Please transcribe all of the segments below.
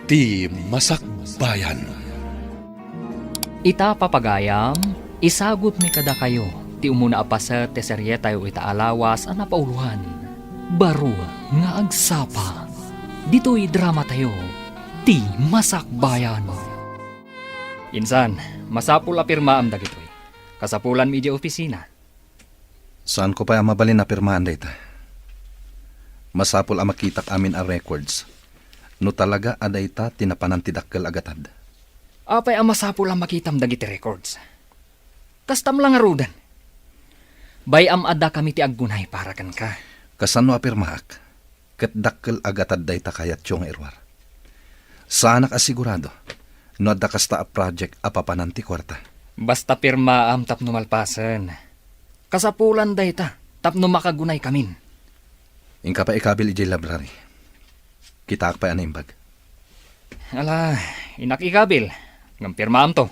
Ti Masakbayan. Ita papagayam, isagot mi kada kayo, ti umuna apasa ti serye tayo itaalawas ang napauluhan. Baro nga agsapa, dito'y drama tayo, ti Masakbayan. Insan, masapul apirma am dagitoy. Kasapulan mi di opisina. Saan ko pa mabalin na pirmahan data? Masapol ang makitak amin ang records. No talaga aday ta tinapanantidakkel agatad. Apay ang masapul ang makitam dagiti records. Kastam lang arudan. Bayam ada kami ti aggunay para kan ka. Kasano apirmaak? Ket dakkel agatad day ta kayat tiyong irwar. Sana kasigurado. No adda kasta a project apapananti kwarta. Basta pirma am tapno malpasan. Kasapulan day ta, tapno makagunay kamin. Ingka pa ikabil ijay library. Kita pa yan imbag. Ala, inak ikabil. Ngam pirma am to.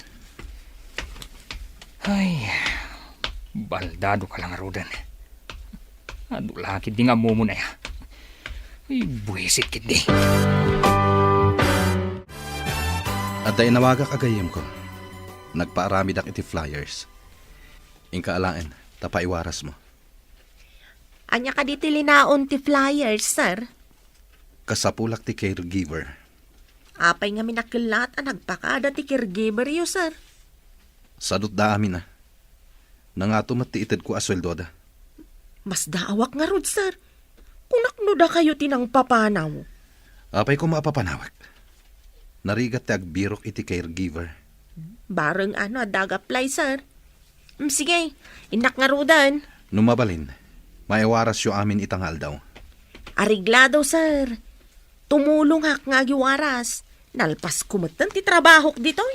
Ay, baldado ka lang arudan. Ado lakid di nga mumunay ha. Ay, buwisit kid di. At day nawagak agayim ko. Nagpaarami dak iti flyers. Ingka alaen, tapaiwaras mo. Anya ka di tilinaon ti flyers, sir. Kasapulak ti caregiver. Apay nga minakilat ang nagpakada ti caregiver yo, sir. Sadot da amin na. Nangatumat ti ited ko asweldo da. Mas daawak nga rod, sir. Kung naknuda kayo tinang papanaw. Apay ko maapapanawag. Narigat ti agbirok iti caregiver. Bareng adagaplay, sir. Sige, inak nga rodan. Numabalin, maiwaras yo amin itangal daw. Ariglado, sir. Tumulong hak nga giwaras. Nalpas kumatan ti trabaho dito.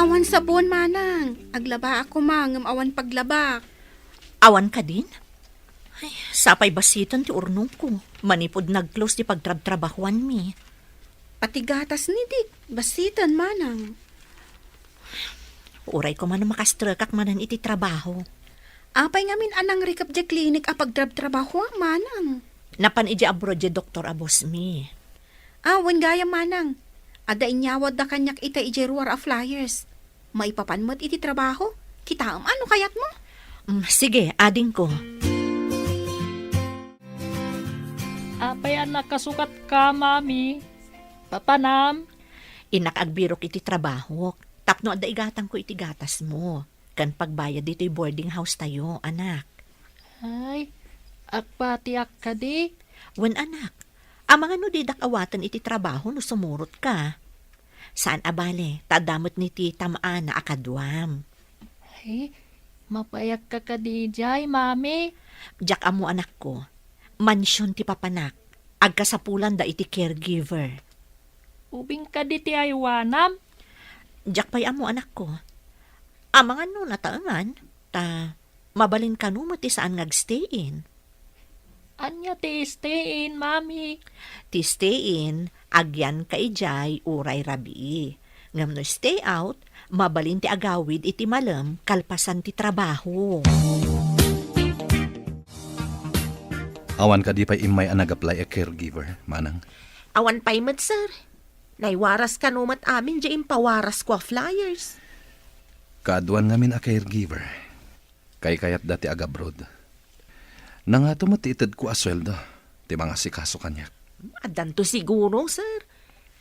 Awan sabon manang. Aglaba ako mangam awan paglabak. Awan ka din? Ay, sapay basiton ti urnong ko. Manipod nag-close ti pagtrab-trabahuan mi. Pati gatas ni Dik. Basitan manang. Uray ko man makastrakak manan iti trabaho. Apay ngamin anang recap di klinik a pagtrab-trabaho manang. Napan iji abroad di Dr. Abos mi. Awan gaya manang. Ada inyawad da kanyak ita iji ruwar a flyers. Maipapanmat iti trabaho. Kita ano kayat mo? Sige, ading ko. Apay anak kasukat ka, mami. Papanam. Inakagbirok iti trabaho. Tapno ada igatang ko iti gatas mo. Kan pagbayad dito boarding house tayo, anak. Ay, akpatiak ka di. Wen anak, amang ano didak awatan iti trabaho no sumurot ka. Saan abale, tadamot ni tita maana akadwam. Ay, mapayak ka di jay, mami. Jak amo anak ko, mansyon ti papanak, agkasapulan da iti caregiver. Ubing ka di ti aywanam. Jak pay amo anak ko, amang ano nataangan, ta mabalin ka no mo ti saan ngagstayin. Anya ti stay in, mami. Ti stay in, agyan ka ijay uray rabi. Ngam no stay out, mabalin ti agawid iti malam kalpasan ti trabaho. Awan ka di pa imay ang nag-apply a caregiver, manang. Awan pay mat, sir. Naiwaras ka numat amin di impawaras ko flyers. Kaaduan ngamin a caregiver. Kay kayat dati agabroad. Nangato matiitad ko asweldo. Ti mga sikaso kanyak. Adan to siguro, sir.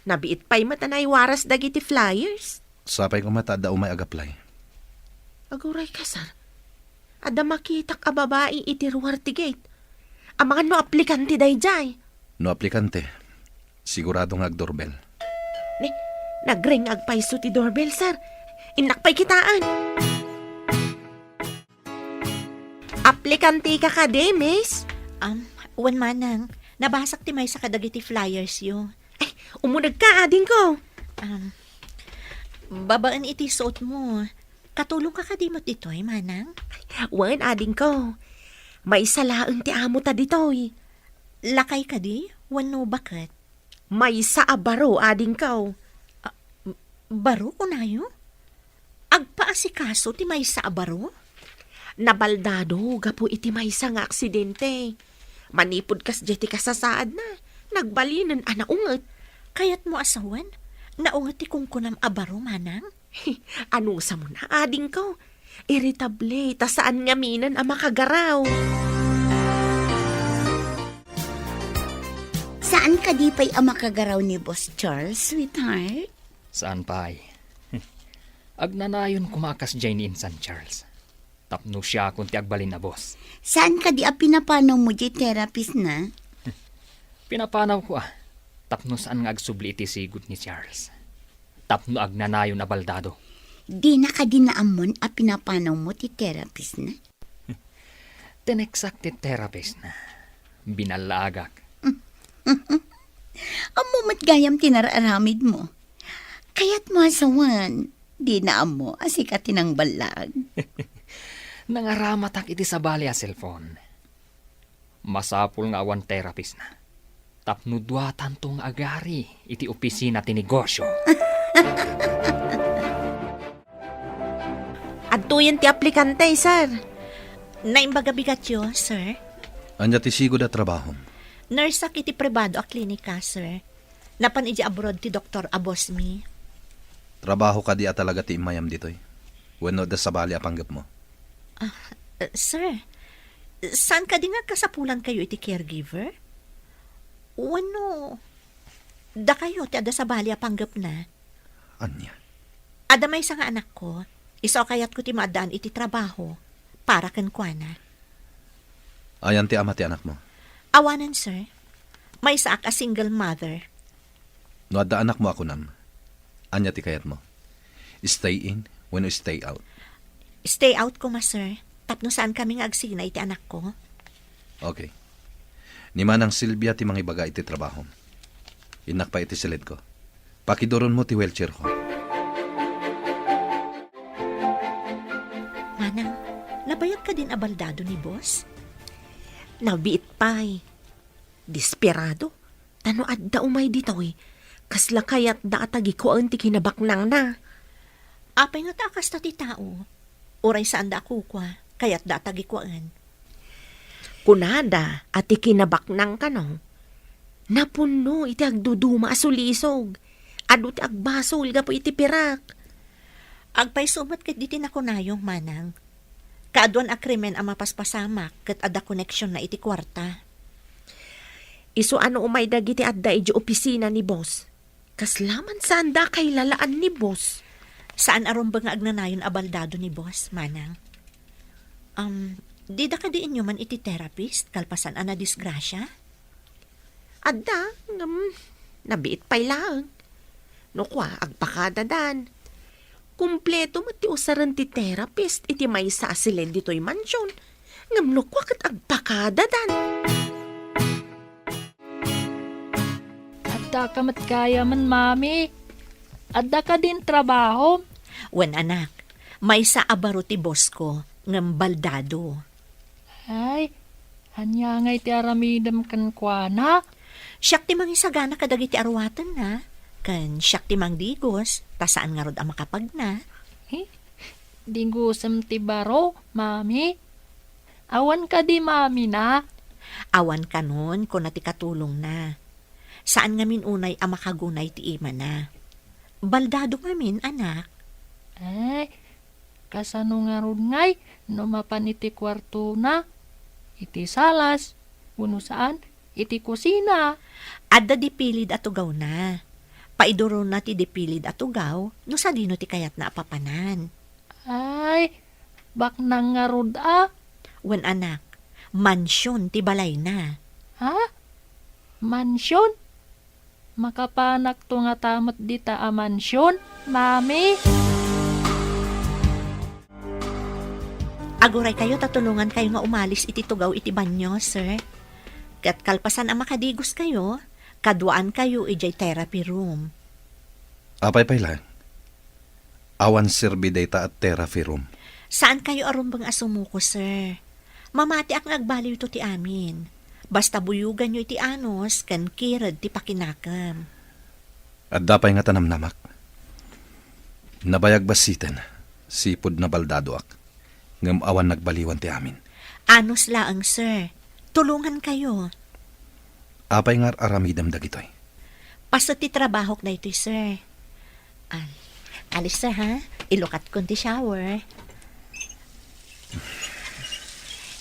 Nabiit pa'y mata naiwaras dagiti flyers. Sapay ko mata da umay agaplay. Aguray ka, sir. Ada makitak a babae iti ruwar ti gate. Amangan no aplikante dayjay. No aplikante, sigurado nga agdoorbell. Nagring agpaiso ti doorbell, sir. Inakpay kitaan. Aplikante ka miss? Wan manang. Nabasak ti may sa kadagiti flyers yo. Ay, umunag ka, ading ko. Babaan iti suot mo. Katulong ka kadimot ditoy, manang? Wan, ading ko. May salaang ti amo ta ditoy. Lakay ka di? Wan no bakit? May sa abaro, ading ko. Baro ko na yun? Agpaasikaso ti may sa abaro? Nabaldado, gapo iti may sa nga aksidente. Manipod kas jeti kasasaad na. Nagbalinan anaungat. Kayat mo asawan? Naungat ti kungkunam abaro, manang? Anong sa mo na, ading ko? Irritable, ta saan nga minan ang makagaraw? Saan ka di pa'y ang makagaraw ni Boss Charles, sweetheart? Saan pa ay? Agnanayon kumakas dyan ni Insan Charles. Tapno siya kung ti agbalin na boss. Saan ka di a pinapanaw mo di therapist na? Pinapanaw ko Tapno saan nga agsubli iti sigot ni Charles. Tapno agnanayon na baldado. Di na ka dinaamon a pinapanaw mo ti therapist na? Tinexak ti therapist na. Binalagak. Amo matgayam tinararamid mo. Kaya't mo asawan, di na amo asikatin ang balag. Nangaramatak iti sabali a cellphone. Masapul nga awan therapist na. Tapno duatan tong agari iti opisina ti negosyo. Adto yan ti aplikante, sir. Naimbaga bigat yo, sir. Anya ti sigod a trabaho. Nurse ak iti pribado a klinika, sir. Napan iti abroad ti Dr. Abosmi. Trabaho ka di a talaga ti imayam ditoy. Wenno da sabali a panggap mo. Sir, saan ka di nga kasapulan kayo iti caregiver? Wano, da kayo ti ada sabali a panggap na. Anya? Ada may nga anak ko, isa kayat ko ti maadaan iti trabaho para kenkwana. Ayan ti ama ti anak mo. Awanan, sir. May saak a single mother. No adda anak mo ako nam. Anya ti kayat mo. Stay in when you stay out. Stay out ko, ma, sir. Tapno saan kami nga agsinay iti anak ko? Okay. Ni Manang Silvia ti mangibaga iti trabaho. Inak pa iti silid ko. Pakidoron mo ti wheelchair ko. Manang, nabayag ka din abaldado ni boss? Nabiit pa'y. Desperado. Tano adda umay dito Kasla kayat da atagi ko ang ti kinabaknang na. Apay nga takas ta ti tao. Uray saan da ako kwa, kayat da atagi koan. Kunada at ikinabaknang ka no. Napuno iti agduduma asulisog. Adu ti agbasol ga po iti pirak. Agpay sumat ket diti na kunayong manang. Kaadwan a krimen ang mapaspasamak ket ada koneksyon na iti kwarta. Isu ano umay dagiti adda iti opisina ni boss. Kaslaman saan da kay lalaan ni boss. Saan aron ba nga agnanayon abaldado ni boss, manang? Di da ka di inyo man iti therapist kalpasan ana disgrasya? Adda, nabiit pa'y lang. No kwa, agpakadadan. Kumpleto mati usaran ti therapist iti may sa asilen dito'y mansyon. Ngamno kwa kat agpakadadan. Adda ka matkaya man, mami. Adda ka din trabaho. Wen anak, may sa abaro ti boss ko, ngam baldado. Ay, hanya ngay ti aramidam kan kuana. Siyak ti mangisagana kadagiti arwatan na. Kan siyak ti mangdigos, tasaan nga rod ang makapag na. Dingusam ti baro, mami. Awan ka di, mami na. Awan ka nun kung nati katulong na. Saan nga min unay ang makagunay ti ima na. Baldado nga min, anak. Ay, kasano nga rod ngay, no mapan iti kwarto na. Iti salas, uno saan, iti kusina. Adda dipilid atugaw na. Paiduro na ti dipilid atugaw, no sa dino ti kayat na apapanan. Ay, bak nang nga rod Wen anak, mansyon ti balay na. Ha? Mansyon? Makapanak to nga tamot dita a mansyon, mami. Aguray kayo, tatulungan kayo nga umalis iti tugaw iti banyo, sir. Kat kalpasan ang makadigos kayo, kaduaan kayo ijay therapy room. Apay lang. Awan sirbi data at therapy room. Saan kayo arumbang asumuko, sir? Mamati ak agbaliw to ti amin. Basta buyugan nyo iti anos, kan kirad ti pakinakam. At dapay nga tanamnamak. Nabayag basitan, sipod na baldado ak. Ngam awan nagbaliwan ti amin. Anos laang, sir. Tulungan kayo. Apay nga aramidam dagitoy. Paso ti trabahok na ito, sir. Alis, sir, ha? Ilukat ko ti shower.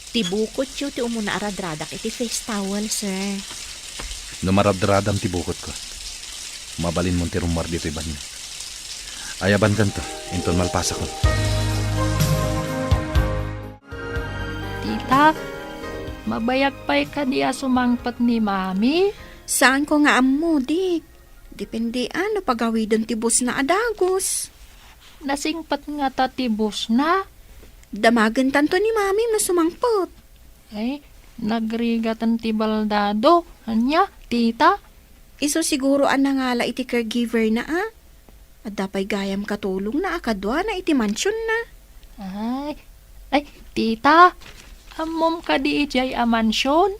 Tibukot yun ti umuna aradradak iti face towel, sir. Numaradradam ti bukot ko. Mabalin mo ti rumar dito iban niya. Ayaban kanto, inton malpasa ko. Tita, mabayag pa'y ka diya sumangpat ni Mami? Saan ko nga ammo, dik? Depende ano pagawidon ti bus na adagos. Nasingpat nga tatibos na. Damagan tanto ni mami na sumangpot. Ay, nagrigatan ti baldado. Anya, tita? Iso siguro ang nangala iti caregiver na At dapay gayam katulong na akadwa na iti mansyon na. Ay, tita, amom ka di ijay a mansyon?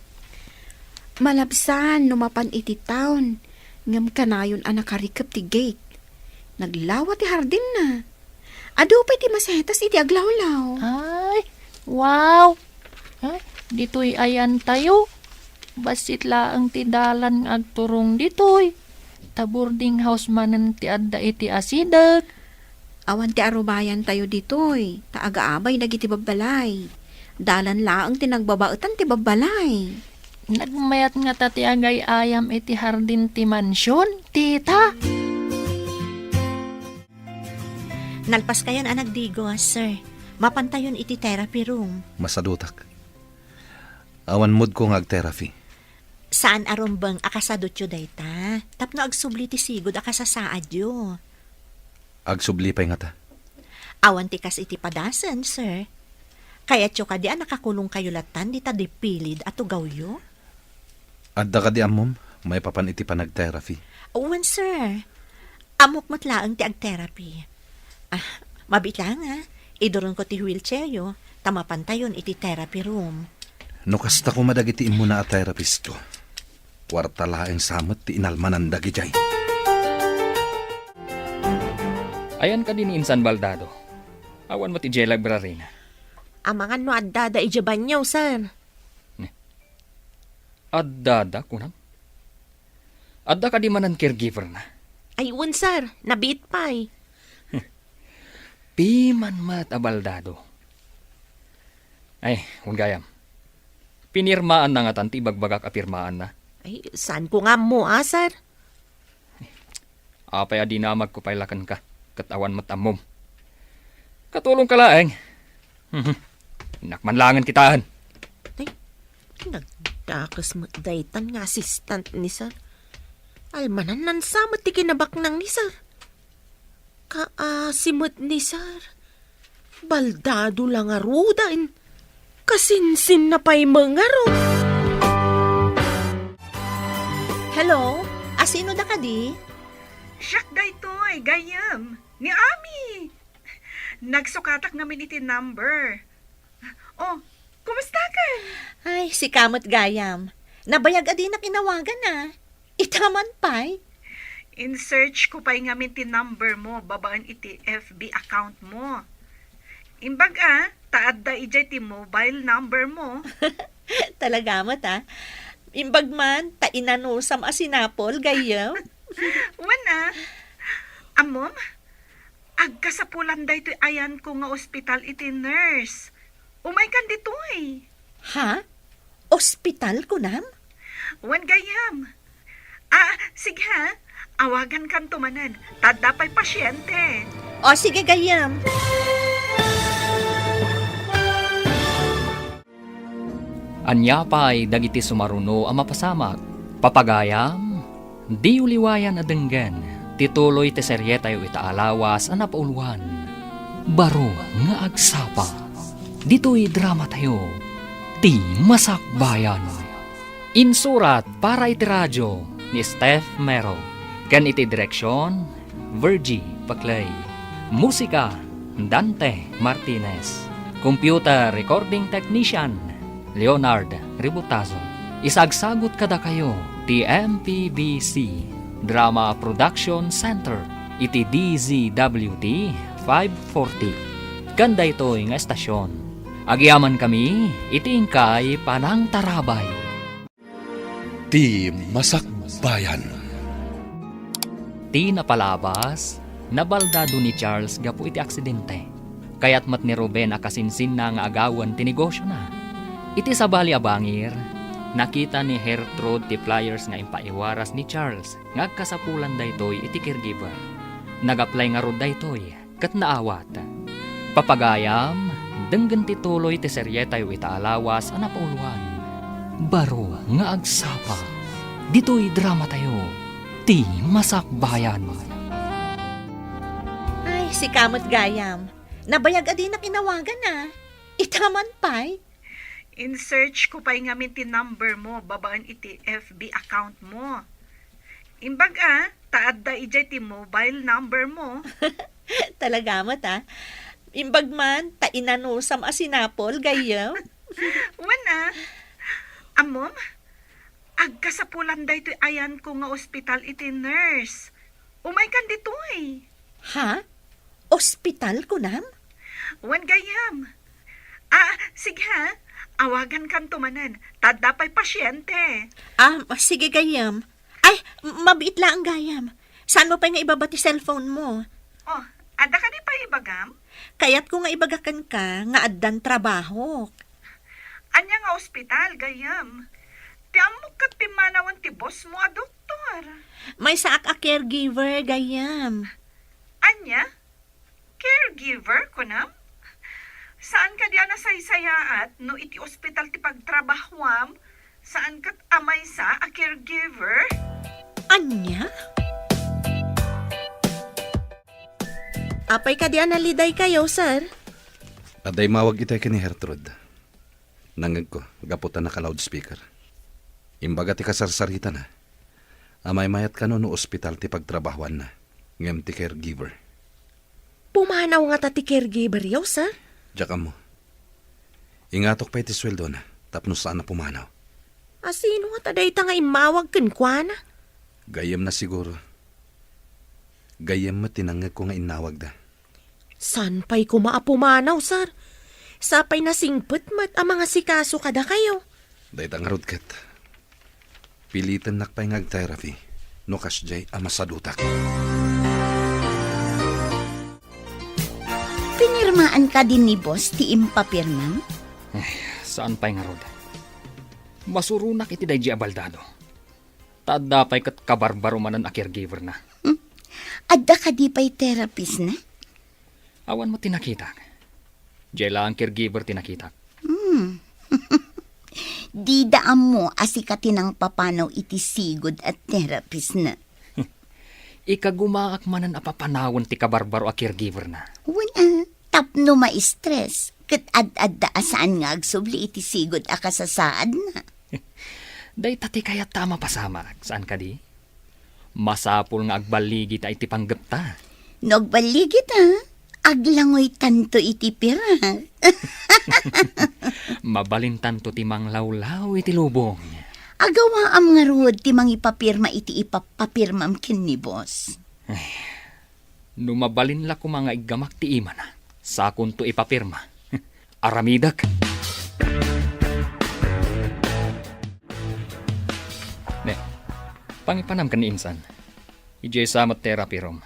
Malabsan numapan iti town. Ngam kanayon ang nakarikap ti gate. Naglawa ti hardin na. Ado pa iti masetas iti aglawlaw. Ay, wow! Ay, dito'y ayan tayo. Basit laang ti dalan ng agturong dito'y. Boarding house manen ti adda iti asidag. Awan ti arubayan tayo ditoy. Taaga-abay nagiti babbalay. Dalan laang ti nagbabaetan ti babbalay. Nagmayat nga tati agay ayam iti hardin ti mansyon, tita. Nalpas kayan anak digo, sir. Mapantayon iti therapy room. Masadutak. Awan mood ko nga ag-therapy. Saan arumbang akasadot yo dayta? Tapno agsubli ti sigod akasasaad yo. Agsubli pa'y nga ta. Awan ti kas iti padasan, sir. Kaya tyo ka di nakakulong kayo latan di ta dipilid at ugaw yo? Adda ka di amom, may papan iti panag-therapy. Uwan, sir. Amok matlaang ti ag-therapy. Mabitlang iduron ko ti wheelchair yo, tamapantayon iti therapy room. No kasta ko madagiti imo na a therapist ko. Kwarta laeng samot ti inalmanan dagijay. Ayan ka din insan baldado. Awan mo ti Jay Library na. Amangan no addada ijaban nyo, sir. Adda kunam. Adda ka di manan caregiver na. Ayun, sir. Nabit pa'y. Piman mat abaldado. Ay, gayam. Pinirmaan na nga tanti bagbagak apirmaan na. Ay, saan ko nga mo, sir? Apay adi namag ko pailakan ka. Katawan matamom. Katulong ka laeng. Nakmanlangan kitaan. Nagdakas mo daytan nga assistant ni sir. Almanan nan samot ti kinabaknang ni sir. Kaasimot ni sir. Baldado lang arudan. Kasinsin na pa'y mangaro. Hello? Asino da ka di? Siyak daytoy, gayam. Ni Ami. Nagsukatak namin iti number. Oh, kumusta ka? Ay, si Kamot Gayam. Nabayag adi na kinawagan na. Itaman pa'y. In search ko pa'y ngamin ti number mo, babaan iti FB account mo. Imbag taad da ijay ti mobile number mo. Talaga mo ta. Imbag man, tainanusam asinapol, Gayam. Wana, amom, agkasapulan da ito ayan ko nga ospital iti nurse. Umay kan dito Ha? Ospital ko nam? Wan gayam. Sige ha, awagan kan tumanan, tadda pa'y pasyente. O sige, Gayam. Anya pa'y dagiti sumaruno ang mapasamak. Papagayam, di uliwayan na denggan. Tituloy ti serye tayo itaalawas ang napauluan. Baro nga agsapa. Dito'y drama tayo. Ti Masakbayan. Insurat para iti radyo ni Steph Mero. Kan iti direksyon, Virgie Paclay. Musika, Dante Martinez. Computer recording technician, Leonard Ributazo. Isagsagot kada kayo, ti MPBC Drama Production Center, iti DZWT 540. Ganda ito'y nga estasyon. Agyaman kami, iti ingkay Panang Tarabay. Ti Masakbayan. Ti napalabas, nabaldado ni Charles gapu iti aksidente. Kaya't mat ni Ruben akasinsin na nga agawan ti negosyo na. Iti sabali abangir, nakita ni Gertrude ti flyers nga impaiwaras ni Charles nga agkasapulan daytoy iti caregiver. Nag-apply nga rod daytoy kat naawat. Papagayam, denggen ti tuloy ti serye tayo itaalawas a napauluan. Baro nga agsapa. Dito'y drama tayo. Ti Masakbayan. Ay, si Kamot Gayam. Nabayag adi na kinawagan na. Itaman pa'y. In search ko pa'y ngamin ti number mo, babaan iti FB account mo. Imbag taad da ijay ti mobile number mo. Talaga mo ta. Imbag man, tainanusam asinapol, Gayam. Wana, amom, agkasapulan da ito ayan ko nga ospital iti nurse. Umay kan dito eh. Ha? Ospital ko nam? Wan gayam. Sige ha, awagan kan tumanan, tadapay pasyente. Sige, Gayam. Ay, mabiit lang, Gayam. Saan mo pa nga ibabati cellphone mo? Oh, ada ka di pa ibagam? Kaya't ko nga ibagakan ka, nga addan trabaho. Anya nga ospital, gayam. Ti amok kat pimanawan ti boss mo a doktor. May saak a caregiver, Gayam. Anya? Caregiver ko na? Saan ka diyan nasaysayaat no iti ospital ti pagtrabahwam? Saan kat amay sa a caregiver? Anya? Apay ka diyan naliday kayo, sir? Aday mawag itay ka ni Gertrude. Nangag ko, gaputan na ka loudspeaker. Imbaga ti kasarsarita na. Amay mayat ka no ospital ti pagtrabahuan na. Ngem ti caregiver. Pumanaw nga ta ti caregiver yaw, sir? Diyak mo. Ingatok pa iti sweldo na. Tapno saan na pumanaw. Sino nga taday ta nga imawag kan kwa na? Gayem na siguro. Gayem mo tinangag ko nga inawag da. San pa'y kumaapumanaw, sir? Sapay na singpet mat ang mga sikaso kada kayo. Dahit ang rudkat. Pilitan nakpay ngag therapy. No kasjay amasadutak. Pinirmaan ka din ni boss ti impapirmang? Saan pa'y nga rod? Masurunak iti day abaldado. Tadapay kat kabarbaro manan a caregiver na. Adda ka di pa'y therapist na? Awan mo tinakita. Jela ang caregiver tinakita. Di daan mo asikatin ang papanaw iti sigod at therapist na. Ikagumaak manan a papanawon ti kabarbaro a caregiver na. Wala, tapno ma-stress. Kat ad-adda asaan nga agsubli iti sigod a kasasaad na. Day tati kaya tama pasama. Saan ka di? Masapul nga agbaligi ta iti panggap ta. Nagbaligit aglangoy tanto iti pira. Mabalintan to ti manglawlaw iti lubong. Agawa am nga rod ti mangipapirma iti ipapapirmam kin ni boss. Numabalin la ko mga igamak ti ima na. Sakon to ipapirma. Aramidak. Ne, pangipanam ka ni insan. Ijay samat therapy room.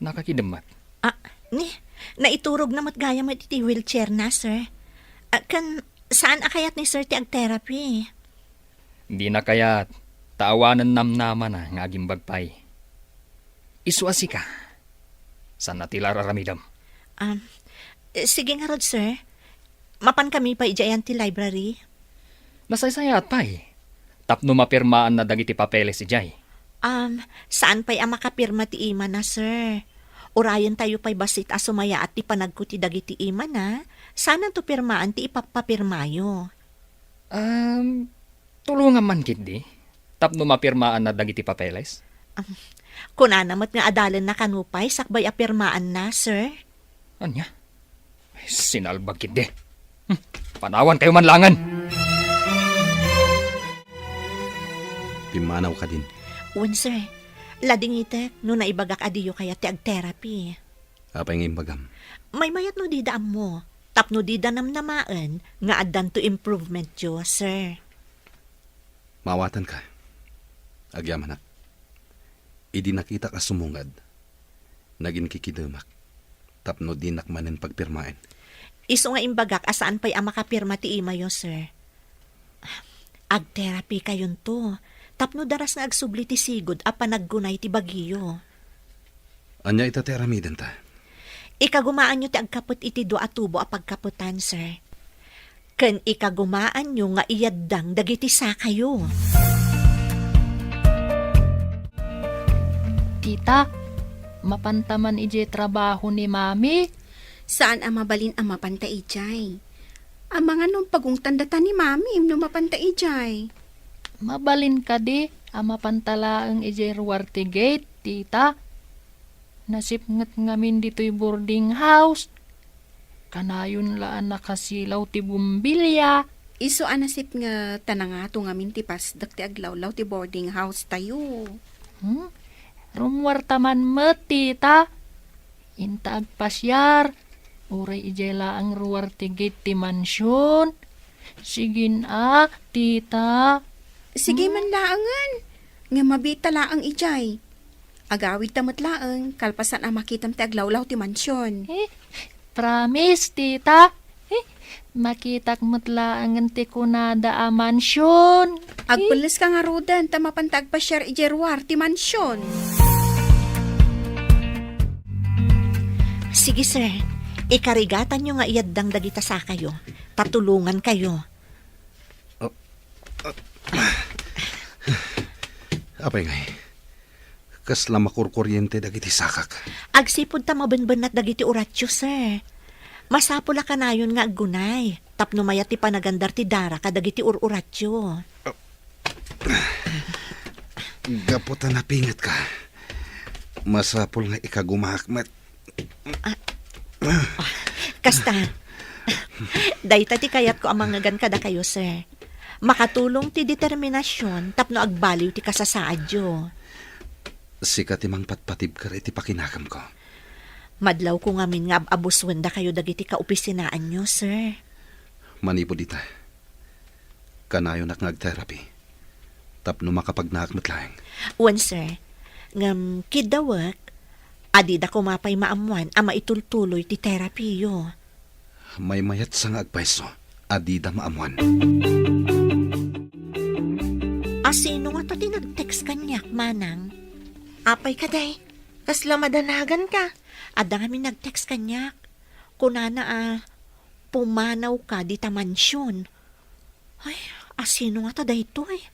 Nakakidamat. Naiturog na matgaya mo iti wheelchair na, sir. Saan akayat ni sir ti ag-therapy? Di na kaya taawanan namnaman na nga aging bagpay. Isuasi ka. Saan natila raramidam? Sige nga rod, sir. Mapan kami pa ijayan ti library. Nasaysayat pa Tapno mapirmaan na dagiti papeles si Jay. Saan pa'y ang makapirma ti ima na, sir? Urayan tayo pa'y basit asumaya at ti panagkuti dagiti ima na. Sana to pirmaan ti ipapapirmayo. Tulungan man kindi. Tapno mapirmaan na dagiti papeles. Kunanamat nga adalan na kanupay, sakbay apirmaan na, sir. Anya? Sinalbag kindi. Panawan kayo manlangan. Pimanaw ka din. Wan, sir. Lading itek, no naibagak adiyo kaya ti ag-therapy. Apay ng imbagam. May mayat no didaan mo. Tapno di danam namaan nga addan to improvement yo, sir. Mawatan ka. Agyaman nak. Idi nakita ka sumungad. Naging kikidumak. Tapno di nakmanin pagpirmain. Iso nga imbagak asaan pa'y ang makapirma ti imayo, sir. Ag-therapy kayon to. Tapno daras nga agsubli ti sigod apa naggunay ti bagiyo. Anya itateramiden ta. Ikagumaan nyo ti agkapot iti do atubo a pagkaputan, sir. Ken ikagumaan nyo nga iyaddang dagiti sa kayo. Tita, mapantaman ije trabaho ni Mami. Saan ang mabalin ang mapanta ijay? Ang mga nung pagungtandatan ni Mami no mapanta ijay. Mabalin ka di, ang mapantalaang ije ruwarte gate, tita. Nasipngat ngamin dito'y boarding house. Kanayon laan nakasilaw ti bumbilya. Iso anasip nga tanangato ngamin ti pasdak ti aglawlaw ti boarding house tayo. Rumwartaman mo, tita. Inta agpasyar. Uray ijela ang ruwarte gate ti mansyon. Sigin tita. Sige man laangan. Nga mabita laang ijay. Agawid tamat laang, kalpasan ang makitam ti aglawlaw ti mansyon. Promise, tita. Makitak mutlaangan ti kunada a mansyon. Agpulis ka nga rodan, tamapantag pa share ijerwar ti mansyon. Sige, sir. Ikarigatan nyo nga iyaddang dagita sa kayo. Tatulungan kayo. Apay ngay. Kasla makurkuryente dagiti sakak. Agsipod ta mabenbenat dagiti uratyo, sir. Masapula ka na yun nga agunay. Tapno mayat ti panagandar ti dara kadagiti ururatyo. Gaputan na pingat ka. Masapul nga ikagumakmat. Kasta, dayta ti kayat ko ang mga kada kayo, sir. Makatulong ti determinasyon tapno agbaliw ti kasasaadyo. Sikat imang patpatib ka iti pakinakam ko. Madlaw ko ngamin nga abuswenda kayo dagiti kaopisinaan nyo, sir. Manipo dita. Kanayon nak ngag-therapy. Tapno makapagnaakmat lang. Wan, sir. Ngam kidawak, adida ko mapay maamuan ang maitultuloy ti therapy yo. May mayat sa ngagpaiso. Adida maamuan. Sino nga to tinag-text kanyak, manang? Apay ka, day. Kasla madanagan ka. Ada kami nag-text kanyak. Kunana pumanaw ka di ta mansyon. Ay, sino nga ta dayto eh?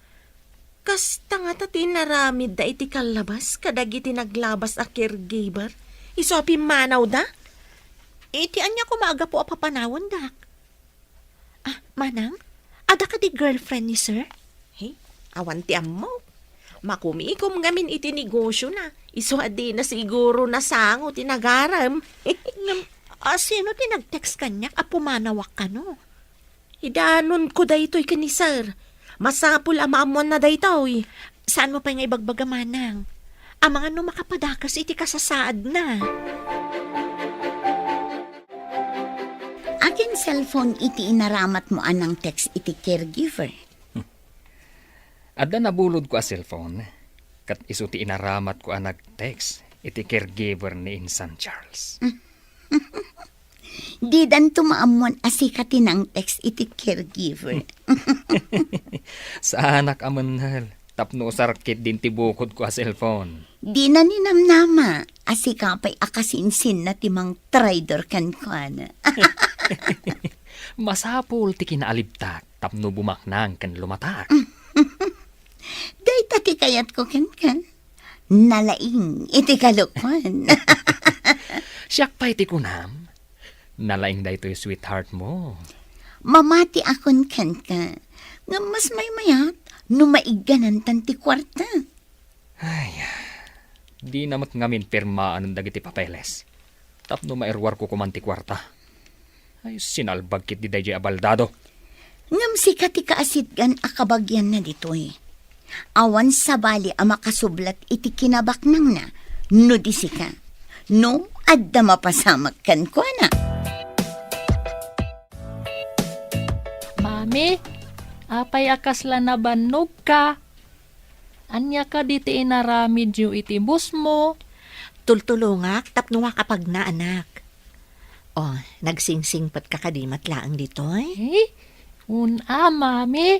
Kasta nga ta tinaramid da iti kalabas, kadagiti naglabas a caregiver. Isopi manaw da? Iti anya ko maaga po apapanawon, dak. Manang? Ada ka di girlfriend ni sir? Hey, awan ti ammo. Makumikom ngamin iti negosyo na. Iso adi na siguro na sango tinagaram. Sino tinag-text kanyak pumanawak ka no? Hidanon ko daytoy kani sir. Masapul amamon na daytoy. Saan mo pa nga ibagbaga, manang? Ang mga no makapadakas iti kasasaad na. Akin cellphone iti inaramat mo anang text iti caregiver. Ada nabulod ko a cellphone. Kat iso ti inaramat ko ang nag-text. Iti caregiver ni Insan Charles. Di dan tumaamuan asikati ng text iti caregiver. Sa anak amanhal. Tapno sarkit din ti bukod ko a cellphone. Di na ninamnama asikapay akasinsin na timang trader kan kuana. Masapul ti kinaalibtak. Tapno bumaknang kan lumatak. Day tati kayat ko kan. Nalaing iti kalukwan. Siyak pa iti kunam. Nalaing da ito'y sweetheart mo. Mamati akon kan ka. Nga mas may mayat no maiganan tanti kwarta. Ay, di namat ngamin pirmaan ng dagiti papeles. Tapno mairwar ko kumanti kwarta. Ay, sinalbag kit di dayjay abaldado. Ngam si kati kaasidgan akabagyan na ditoy. Awan sa bali ang makasublat iti kinabaknang na. No di sika. No, adda mapasamak kan ko na. Mami, Apay akasla na banog ka. Anya ka di ti inaramid yu iti bus mo. Tultulungak, tapnuwa kapag na anak. Oh, nagsingsingpat ka kadimat laang dito eh. Mami.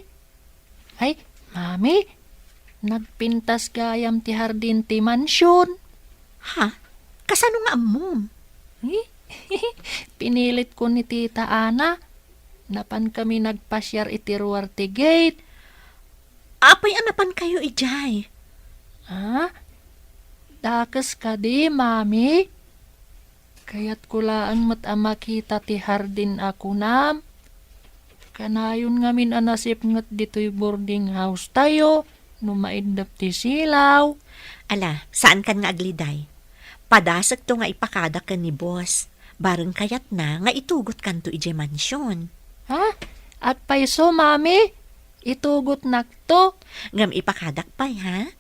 Ay, mami. Nagpintas gayam ti hardin ti mansyon. Ha? Kasano nga amom? Pinilit ko ni Tita Ana. Napan kami nagpasyar iti Ruarte Gate. Apay anapan kayo ijay. Ha? Dakas ka di, mami. Kaya't kulaang matama kita ti hardin ako nam. Kanayon ngamin anasip ngat dito'y boarding house tayo. Numaidap ti silaw. Ala, saan kan nga agliday? Padasag to nga ipakada ka ni boss. Bareng kayat na nga itugot kan to ije mansyon. Ha? At paiso, mami? Itugot nakto? Ngam ipakadak pay, ha?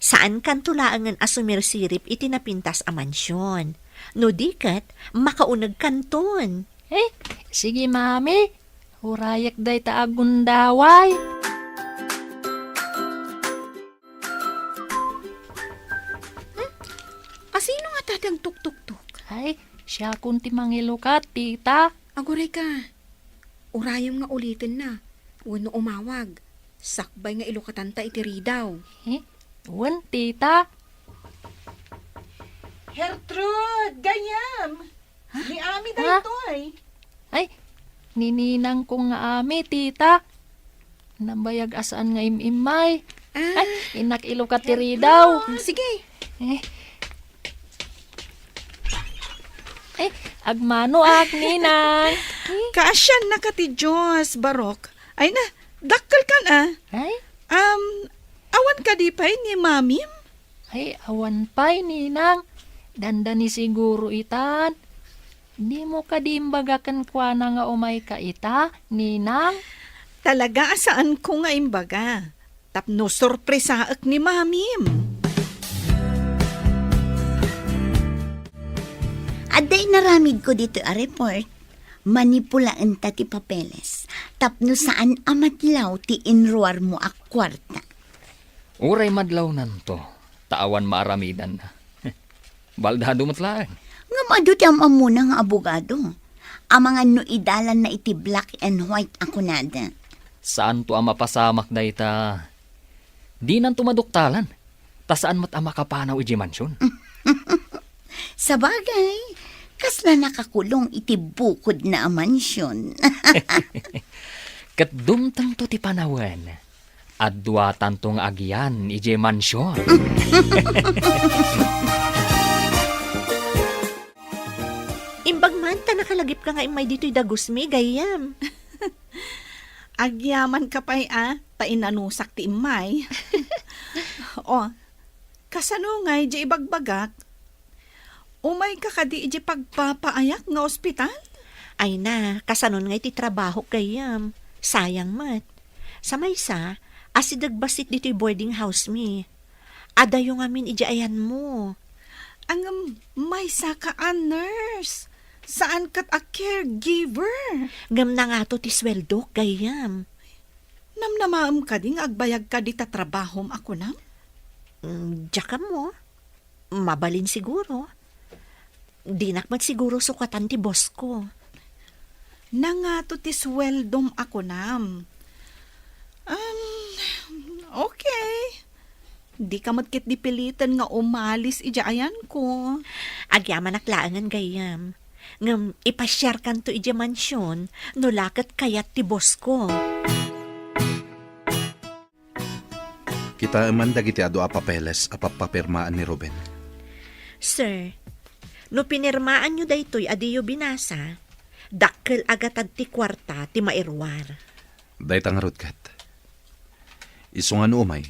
Saan kan tulaangan asumir sirip itinapintas a mansyon? No dikat, makaunag kanton. Sige, mami. Hurayak day ta agundaway. Asino nga tatang tuk-tuk-tuk? Ay, siya kunti mangilukat, tita. Aguray ka. Urayam nga ulitin na. Wano umawag. Sakbay nga ilukatanta itiri daw. Wan, tita. Gertrude, gayam. Ni Ami Ha? dahito ay. Ay, nininang ko nga ami, tita. Nabayag asaan nga imimay. Ay, inak ilukat tiri daw. Sige. Agmano ak, ninang. Kaasyan na ka ti Diyos, Barok. Ay na, dakkel kan Ay, awan ka di pa'y ni Mamim? ay, awan pa'y, ninang. Dandani siguro itan. Di mo kadimbagakan kwa na nga umay ka ita, ninang. Talaga asaan ko nga imbaga. Tapno sorpresaak ni Mamim. Aday naramid ko dito a report. Manipulaan ta ti papeles. Tapno saan amadlaw ti inruar mo a kwarta. Uray madlaw nanto. Taawan maaramidan na. Baldado matlaan. Nga mado ti amamuna nga abogado. Ang mga no idalan na iti black and white ako nada. Saan to ang mapasamak na ita? Di nan tumaduktalan. Ta saan mat ang makapanaw iji mansyon? Sa bagay, kasla nakakulong iti bukod na amansyon. Kat dumtang to ti panawan. At duwatan tong agyan iji mansyon. Imbag man, ta nakalagip ka nga imay dito'y dagusmi, gayam. Agyaman ka pa'y tainanusak ti imay. O, kasano nga iji ibagbagak? Umay ka kadi iji pagpapaayak nga ospital? Ay na, kasanon nga iti trabaho gayam. Sayang mat. Sa maysa, asidagbasit dito'y boarding house mi. Adayo nga min iji ayan mo. Ang may saka a nurse. Saan kat a caregiver? Ngam na nga to ti sweldo, gayam. Namnamaam ka ding agbayag ka di tatrabahom ako na? Diya mo. Mabalin siguro. Di nakmat siguro sukatan ti boss ko. Na nga to ti sweldom ako nam. Okay. Di ka matkit dipilitan nga umalis ijaayan ko. Agyaman aklaangan gayam. Ngam ipasyar kan to ija mansyon, no lakat kayat ti boss ko. Kita man dagiti adu a papeles a papapirmaan ni Ruben. Sir, no pinirmaan nyo daytoy adiyo binasa, dakkel agatad ti kwarta ti mairwar. Day tangarot kat. Isungan umay,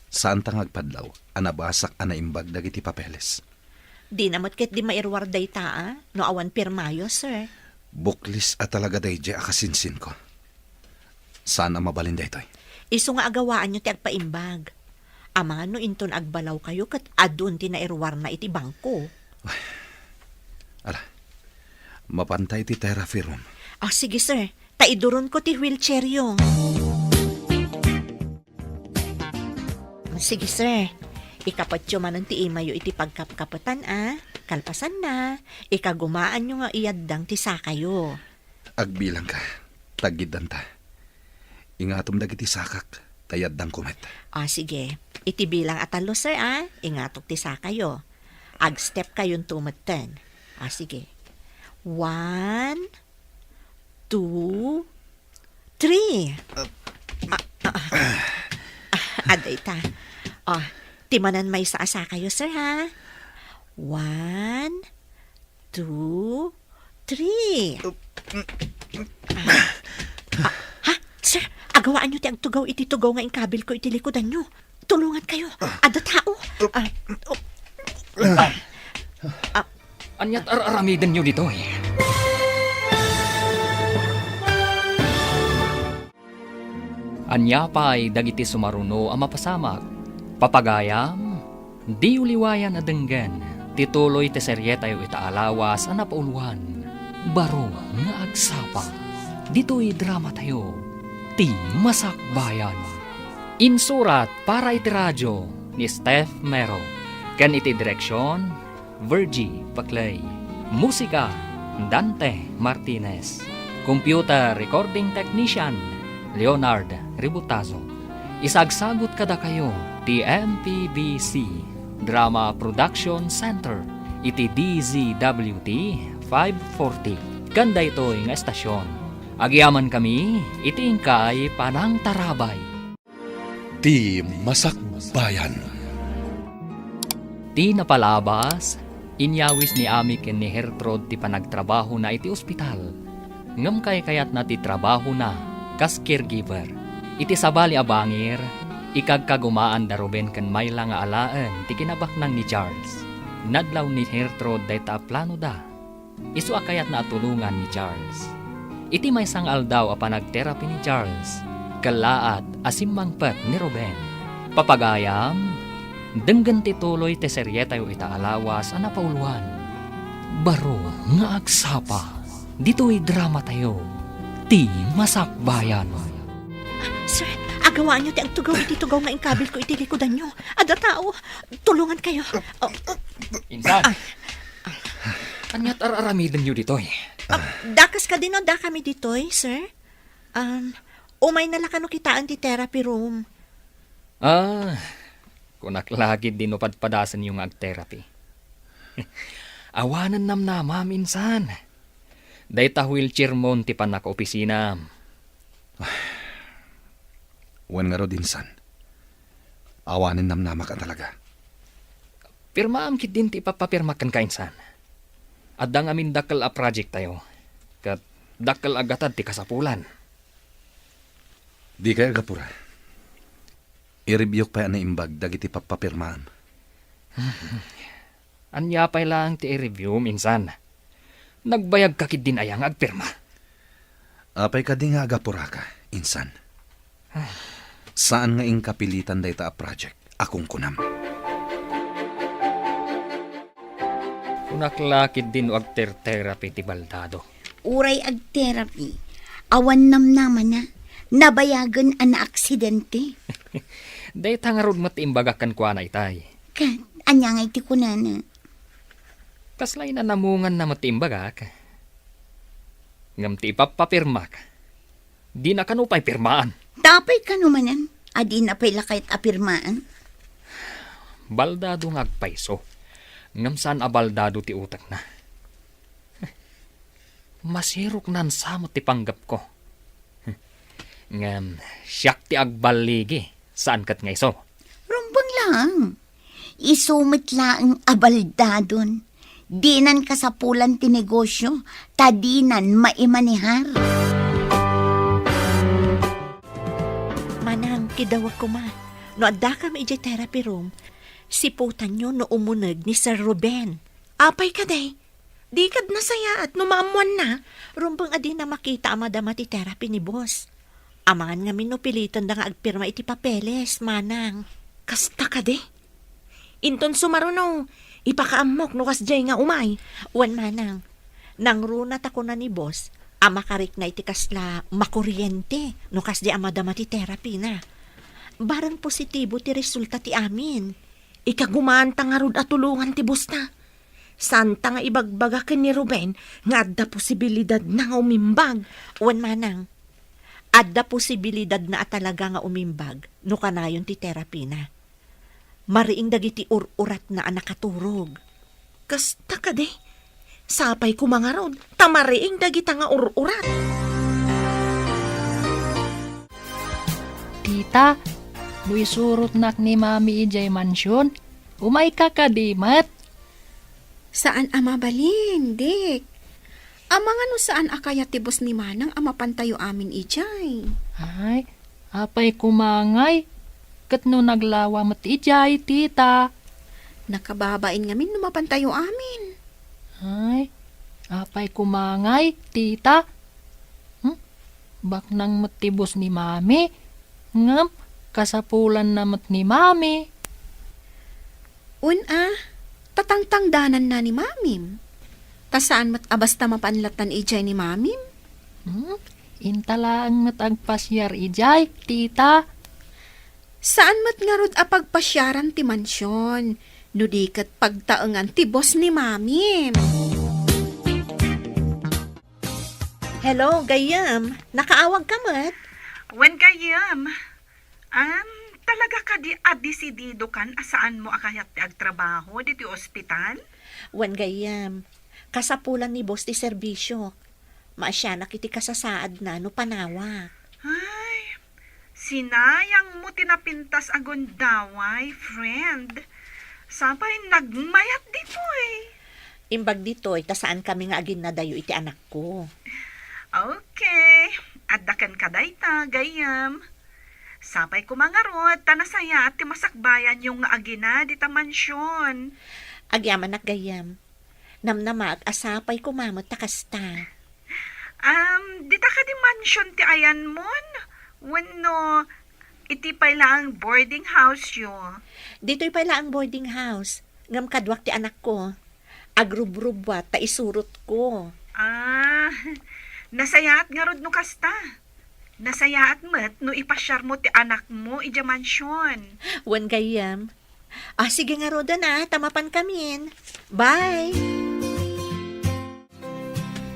saan tangagpadlaw, anabasak anaimbag dagiti papeles. Di namat ket di mairwar dayta no awan pirmayo, sir. Buklis at talaga day di akasinsin ko. Saan ang mabalin daytoy? Isu nga agawaan nyo ti agpaimbag. Ama no inton agbalaw kayo kat adun ti nairwar na iti bangko. Ala, mapantay ti therapy room. Sige sir, taiduron ko ti wheelchair yung. Sige, sir. Ikapatyo man ang ti imayo iti pagkapkapatan, kalpasan na. Ikagumaan nyo nga iyaddang ti sakayo. Agbilang ka. Tagidan ta. Ingatom dagiti sakak. Tayaddang kumet. Sige. Iti bilang atalo, sir, Ingatok ti sakayo. Ag-step kayon tumatan. Sige. 1, 2, 3. Aday ta. Timanan may sa asa kayo, sir, 1, 2, 3. Sir, agawaan nyo ti agtugaw iti tugaw nga ingkabil ko iti likodan nyo. Tulungan kayo. Ada tao. Anyat aramiden nyo dito eh. Anya pa'y dagiti sumaruno ang mapasamak. Papagayam, di uliwayan adenggan. Tituloy te serye tayo itaalawas ang napauluhan. Baro nga agsapa. Dito'y drama tayo. Ti Masakbayan. Insurat para iti radyo ni Steph Mero. Kan iti direksyon, Virgie Paclay. Musika, Dante Martinez. Computer Recording Technician, Leonard Ributazo. Isagsagot kada kayo, TMPBC Drama Production Center, iti DZWT 540. Kanda ito'y nga estasyon. Agyaman kami, itingkay panang tarabay. Ti Masakbayan. Ti napalabas, inyawis ni Ami ken ni Hertrod ti panagtrabaho na iti ospital. Ngam kayat na ti trabaho na, kas caregiver. Iti sabali abangir, ikagkagumaan da Ruben ken mayla nga alaan ti kinabaknang ni Charles. Nadlaw ni Hertrod dayta plano da. Isu akayat na atulungan ni Charles. Iti may sangal daw a panagterapi ni Charles. Kalaat asimmangpet ni Ruben. Papagayam, denggan ti tuloy ti serye tayo itaalawas a napauluhan. Baro nga agsapa. Dito'y drama tayo. Ti Masakbayan. Sir, agawaan nyo ti agtugaw iti tugaw nga ingkabil ko iti likodan nyo. Ada tao. Tulungan kayo. Insan! Anyat aramiden nyo dito eh. Dakas ka din o da kami dito, sir? Umay nalakano kitaan ti therapy room. Kunaklagid din upadpadasan yung ag-therapy. Awanan namnama minsan. Dayta wheelchair mon ti panak opisina. Wan nga ro dinsan. Awanin namnama ka talaga. Pirmaam kit din ti ipapapirmakan ka insan. Adang amin dakal a project tayo. Kat dakal agatad ti kasapulan. Di kaya gapura. I-review pa na imbag dagiti papapirmaan. Anya pa'y lang ti i-review minsan. Nagbayag kakid din ayang agpirma. Apay ka di nga agapura ka, insan. Saan nga ing kapilitan dayta a project? Akong kunam. Kunaklakid din o agter-therapy ti baldado. Uray ag therapy. Awan namnaman na. Nabayagan an aksidente. Dayta nga rod matiimbagakan kwa na itay. Kat, anya nga iti kunana. Kaslay na namungan na matiimbagak. Ngam ti ipapapirma ka. Di na kanupay pirmaan. Tapay ka numanan. Adi na pay lakayt apirmaan. Baldado nga agpaiso. Ngam saan abaldado ti utak na. Masirok nan samot ti panggap ko. Ngam siyak ti agbaligi. Saan kat nga iso? Rumbang lang. Isumit lang abaldadon. Dinan kasapulan ti negosyo. Tadinan maimanihar. Manang, kidawag ko ma. No adda kami iti therapy room, siputan nyo no umunag ni Sir Ruben. Apay ka day. Di kad nasaya at numamuan na. Rumbang adi na makita ang madama ti therapy ni boss. Amangan nga minupilitan da nga agpirma iti papeles, manang. Kasta ka de. Inton sumaruno, ipakaamok no kasjay nga umay. Wan manang, nang runat ako na ni boss, amakarik na iti kasla makuryente no kas di amadama ti therapy na. Barang positibo ti resulta ti amin. Ikagumanta nga rod at tulungan ti busta. Santa nga ibagbaga ken ni Ruben nga adda posibilidad na nga umimbag. Wan manang, adda posibilidad na talaga nga umimbag no kanayon ti therapy na. Mariing dagiti urat na nakatulog. Kasta ka de. Sapay ko mga rod. Tamariing dagita nga urat. Tita, luisurot nak ni Mami ijay mansyon. Umay ka kadimat. Saan ama balin, dik? Amang ano saan akaya tibos ni Manang ama pantayo amin ijay? Ay, apay kumangay. Kat no naglawa mat ijay, tita. Nakababain ngamin numapantayo amin. Ay, apay kumangay, tita. Bak nang matibos ni Mami. Ngam, kasapulan na mat ni Mami. Tatangtangdanan na ni Mamim. Tasaan mat abasta mapanlatan ijay ni Mamim? Intalaang mat agpasyar ijay, tita. Saan mat nga rod apagpasyaran ti mansyon? Nudikat pagtaengan ti boss ni Mamim. Hello, Gayam. Nakaawag ka mat? Wen gayam, talaga ka di adisidido kan asaan mo akayat ti agtrabaho di ti ospital? Wan Gayam. Kasapulan ni boss ti serbisyo. Maasya nakiti kasasaad na no panawa. Ay, sinayang mo tinapintas agon daway, friend. Sapay nagmayat dito eh. Imbag dito'y tasaan kami nga agin na dayo iti anak ko. Okay, addakan ka dayta, gayam. Sapay ko mga rod, tanasaya at timasakbayan yung nga agina di ta mansyon. Agyaman nak Gayam. Namnama ag asapay kumamot takasta. Di ta ka di mansyon ti ayan mon? Wenno, iti pay lang boarding house yo. Dito'y pala ang boarding house. Ngam kadwak ti anak ko. Agrubrubwat ta isurot ko. Nasayaat nga rod no kasta. Nasayaat met no ipasyar mo ti anak mo ija mansyon. Wan Gayam. Sige nga roda na, tamapan kamin. Bye!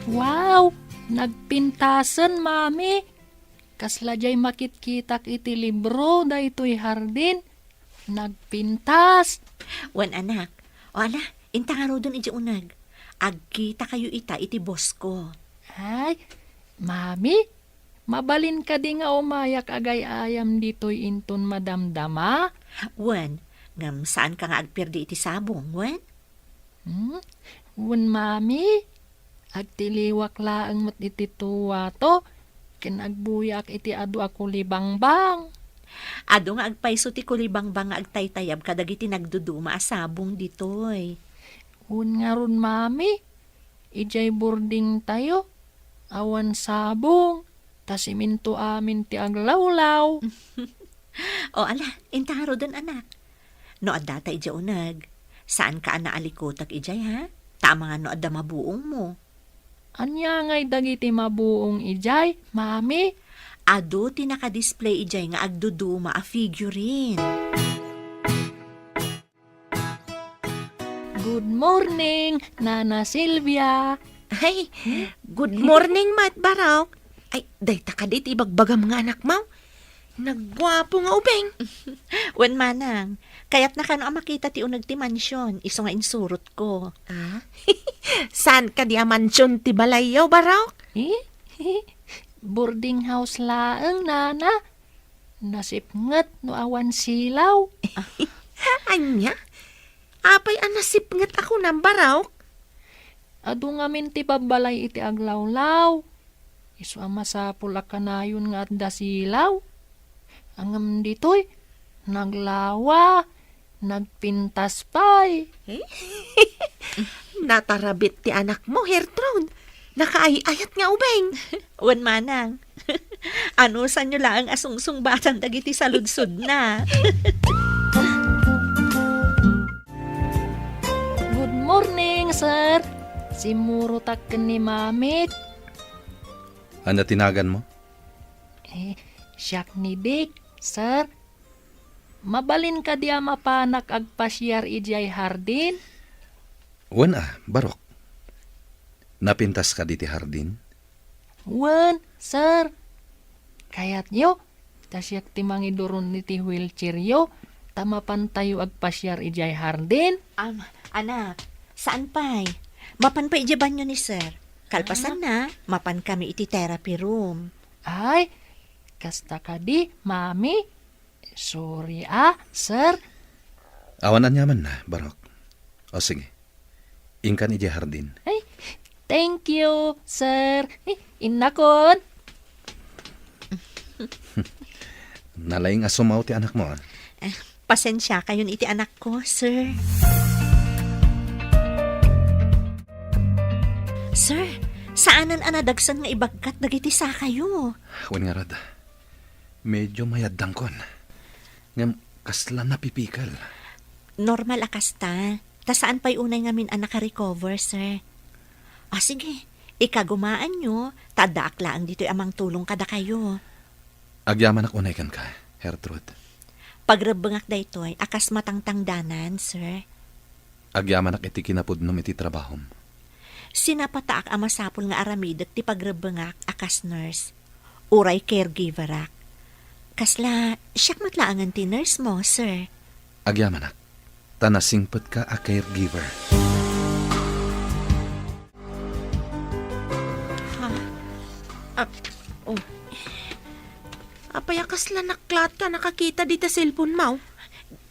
Wow, nagpintasan, Mami. Kaslajay makitkitak iti libro da ito'y hardin. Nagpintas. Wan anak. O ala, inta nga rodon iti unag. Agkita kayo iti boss ko. Ay, Mami, mabalin ka di nga umayak agay ayam dito'y inton madamdama. Wan, ngam saan ka nga agperdi iti sabong, wan? Wan, Mami, agtiliwak laang mat iti tuwa to, kinagbuyak iti adu ako libangbang. Ado nga agpaiso ti kulibangbang nga agtaytayab kadagiti nagduduma asabong ditoy. Un nga ron, Mami, ijay boarding tayo, awan sabong, tasiminto amin ti aglawlaw. O ala, intaro doon anak. No adda ta ija unag. Saan ka naalikotak ijay ha? Tama nga no adda mabuong mo. Anya ngay dagiti mabuong ijay, Mami? Ado ti naka-display ijay nga agduduma a figurine. Good morning, Nana Silvia. Ay, good morning, Mat Baraw. Ay, dayta ka dit ibagbagam nga anak mo. Nagwapo nga ubeng. Wan manang, kayat na kano makita ti unag ti mansyon, iso nga insurot ko. San ka di amansyon ti balayaw, Baraw? Boarding house laeng, Nana. Nasipnget no awan silaw. Anya? Apay anasipnget ako ng Baraw? Adu ngamin ti babalay iti aglawlaw. Isu ama sa pulakanayon nga at dasilaw. Angam ditoy, naglawa, nagpintas pay. Natarabit ti anak mo, Hertrude. Nakaayayat nga ubeng. Wan manang, anusan nyo lang ang asungsung batan dagiti saludsod na. Good morning, sir. Simurutak ni Mamit. Ano tinagan mo? Siyak ni Dick, sir. mabalin ka diya mapanak agpasyar ijay hardin? Wan Barok. Napintas ka diti hardin? Wen, sir. Kayat nyo, tasyak timang idurun ni ti wheelchair yo, tamapan tayo agpasyar ijay hardin. Anak, saan pa'y? Mapan pa ijaban nyo ni sir. Kalpasan na, mapan kami iti therapy room. Ay, kasta ka di, mami. Sorry sir. Awanan yaman na, Barok. O sige, ingkan ijay hardin. Ay, thank you, sir. Inakon. Nalaing asumaw ti anak mo. Pasensya kayon iti anak ko, sir. Sir, saanan anadagsan nga ibagkat dagiti sa kayo? Wan nga rad. Medyo mayaddang kon. Ngam kasla napipikal. Normal akasta. Ta saan pa'y unay ngamin anak recover, sir? Sige, ikagumaan nyo, tadaak laang dito'y amang tulong kada kayo. Agyaman ak unay kan ka, Gertrude. Pagrabangak da ito'y akas matangtangdanan, sir. Agyaman ak iti kinapudnom iti trabahom. Sinapataak amasapol nga aramid at ti pagrabangak akas nurse. Uray caregiver ak. Kasla, siyak matlaangan ti nurse mo, sir. Agyaman ak, tanasingpet ka a caregiver. Apayakas la naklat ka nakakita dito cellphone mo.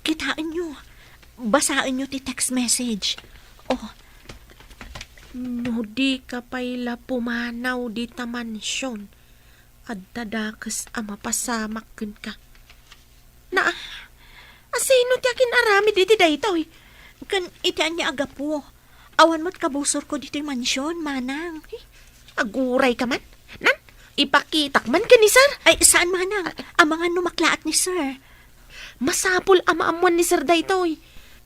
Kitaan nyo. Basaan nyo ti text message. No di ka payla pumanaw di ta mansyon. At dadakas ama pasamak ka. Asino ti akin arami diti daytoy? Kan itian niya aga po. Awan mo't kabusor ko dito'y mansyon, manang. Aguray ka man? Nan, ipakitak man ka ni sir. Ay, saan manang? Amangan numaklaat ni sir. Masapul amaamuan ni sir daytoy.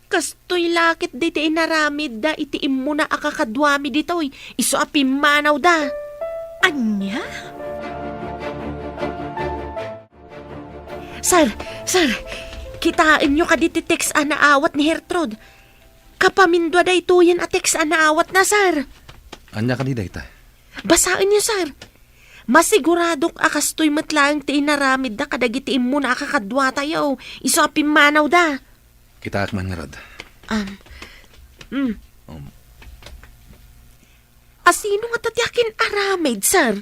Kastoy lakit diti inaramid da itiim mo na akakadwami ditoy. Iso apimanaw da. Anya? Sir, kitain nyo ka diti text anaawat ni Gertrude. Kapamindwa da ito yan a text anaawat na, sir. Anya ka ni dayta? Basaan niyo, sir. Masiguradok akastoy matlaang ti inaramid da kadagitiim mo na akakadwa tayo. Iso apimanaw da. Kita ak man nga rad. Asino nga tatyakin aramid, sir?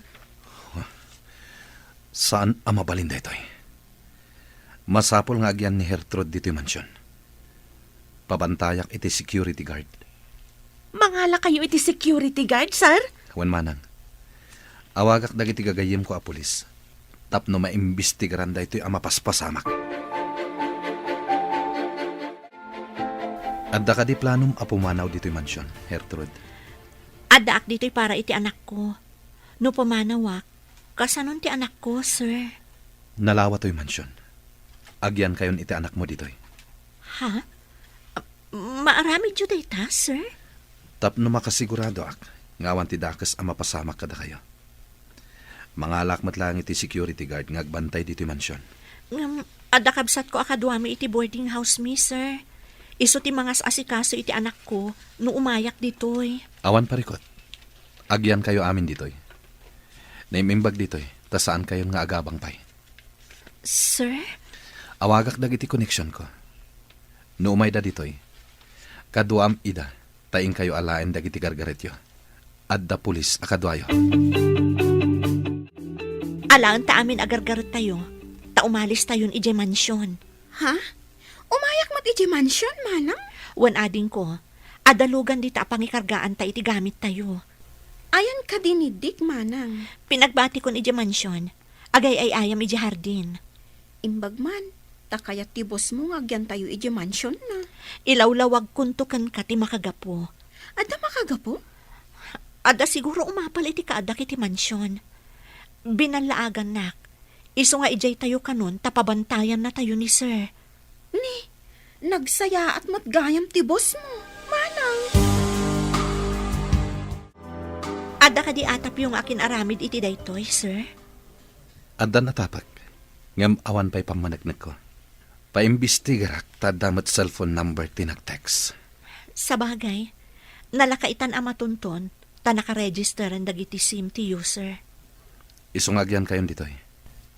Saan ang mabalin daytoy? Masapol nga agyan ni Gertrude dito mansyon. Pabantayak iti security guard. Mangala kayo iti security guard, sir? Wan manang. Awagak dagiti gagayim ko a pulis. Tapno maimbestigaran da ito'y amapaspasamak. Adda ka di planom apumanaw dito'y mansyon, Gertrude. Adaak dito'y para iti anak ko. No pamanawak, kasanon ti anak ko, sir? Nalawa to'y mansyon. Agyan kayon iti anak mo dito'y. Ha? Maarami dyo dayta, sir? Tapno makasigurado ak, ngawan ti dakas amapasamak kada kayo. Mga lakmat lang iti security guard ngagbantay dito'y mansyon. Adakabsat ko akadwami iti boarding house mi, sir. Iso ti mga asikaso iti anak ko no umayak dito'y. Awan parikot. Agyan kayo amin dito'y. Naimimbag dito'y, ta saan kayo nga agabang pay. Sir? Awagak dagiti connection ko. No umay da dito'y. Kaduam ida, taing kayo alaen dagiti gargaretyo. Adda pulis akadwayo. Alaan ta amin agargarot tayo. Ta umalis tayon ije mansyon. Ha? Umayak mat iti mansion, manang? Wan ading ko, adalugan di ta pangikargaan ta iti gamit tayo. Ayan ka dinidik, manang. Pinagbati kon ije mansyon, agay ay ayam ije hardin. Imbagman, takayat ti boss mo nga agyan tayo iti mansion na. Ilawlawag kuntukan ka ti makagapo. Adda makagapo? Ada siguro umapal iti kaadak iti mansyon. Binalaagan nak. Iso nga ijay tayo kanon, tapabantayan na tayo ni sir. Ni, nagsaya at matgayam ti boss mo, manang. Ada ka di atap yung akin aramid iti daytoy, sir? Adda natapak. Ngam awan pa'y pamanagnag ko. Paimbestigarak tadamat cellphone number tinag-text. Sa bagay, nalakaitan ang matunton, ta nakaregister ang dagiti SIM ti user. Isungagyan kayon ditoy.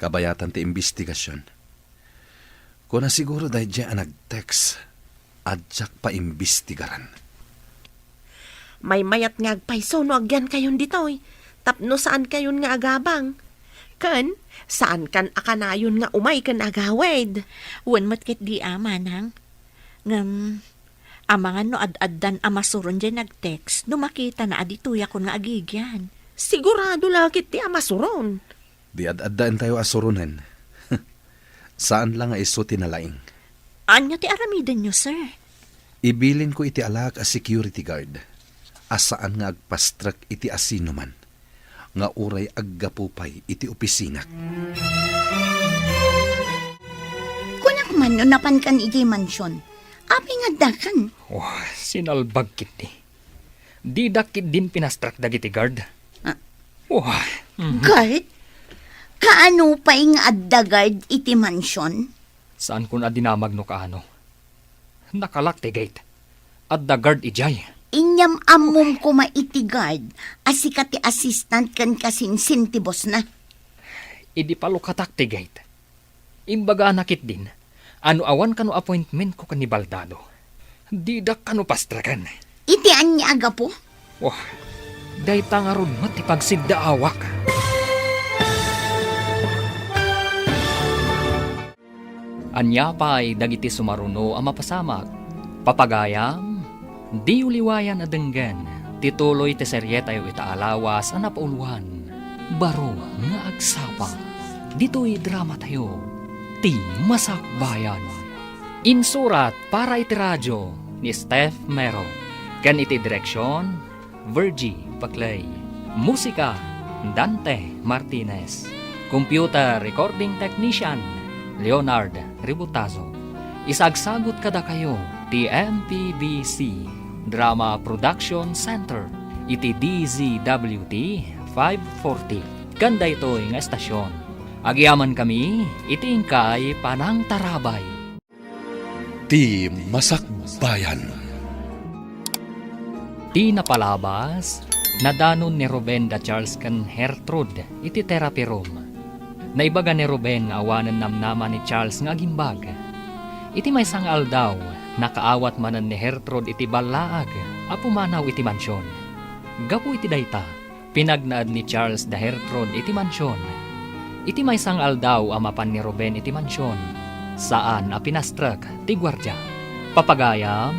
Kabayatan ti imbestigasyon. Kung na siguro dahil dyan ang nag-text, adyak pa imbestigaran. May mayat nga agpayso no agyan kayon ditoy. Tapno saan kayon nga agabang? Kan, saan kan akanayon nga umay kan agawid? Wan matkit di manang. Ngam, amangan no ad-addan amasuron dyan nag-text, no makita na adituya ko nga agigyan. Sigurado lakit ti amasuron. Di ad-addaan tayo asurunan. Saan lang nga iso tinalaing? Anya ti aramidan nyo, sir? Ibilin ko iti alak a security guard. Asaan nga agpastrak iti asino man. Nga uray aggapupay iti opisinak. Kunak man no napan kan iti mansyon. Apay nga dakan. Oh, sinalbag kit ni. Di dakit din pinastrak dagiti guard. Ah. Oh, Guard? Kaano pa nga adda guard iti mansyon? saan kun adinamag no kaano? Nakalak ti gate. At the guard ijay. Inyam amom ko maiti guard, asika ti assistant kan kasing sintibos na. Idi palukatak ti gate. Imbaga nakit din. Ano awan kano appointment ko kani Baldado. Didak kano pastrakan. Iti anya aga po? Wah, day tangarun mo ti pagsidda awak. Anya pa'y dagiti sumaruno ang mapasamak. Papagayam, di uliwayan adenggan. Tituloy ti serye tayo itaalawas ang napauluhan. Baro nga agsapa. Dito'y drama tayo. Ti Masakbayan. Insurat para iti radyo ni Steph Mero. Kan iti direksyon, Virgie Paclay. Musika, Dante Martinez. Computer recording technician, Leonard Ributazo. Isagsagot kada kayo, ti MPBC Drama Production Center, iti DZWT 540. Kanda ito'y nga estasyon. Agyaman kami, itingkay panang tarabay. Ti Masakbayan. Ti napalabas, nadanon ni Ruben da Charles kan Hertrude, iti therapy room. Naibaga ni Ruben nga awanan namnaman ni Charles nga gimbag. Iti may sangal daw, nakaawat manan ni Hertrude iti balaag, apumanaw iti mansyon. Gapu iti dayta, pinagnaad ni Charles da Hertrude iti mansyon. Iti may sangal daw amapan ni Ruben iti mansyon, saan a pinastrak ti gwardya. Papagayam,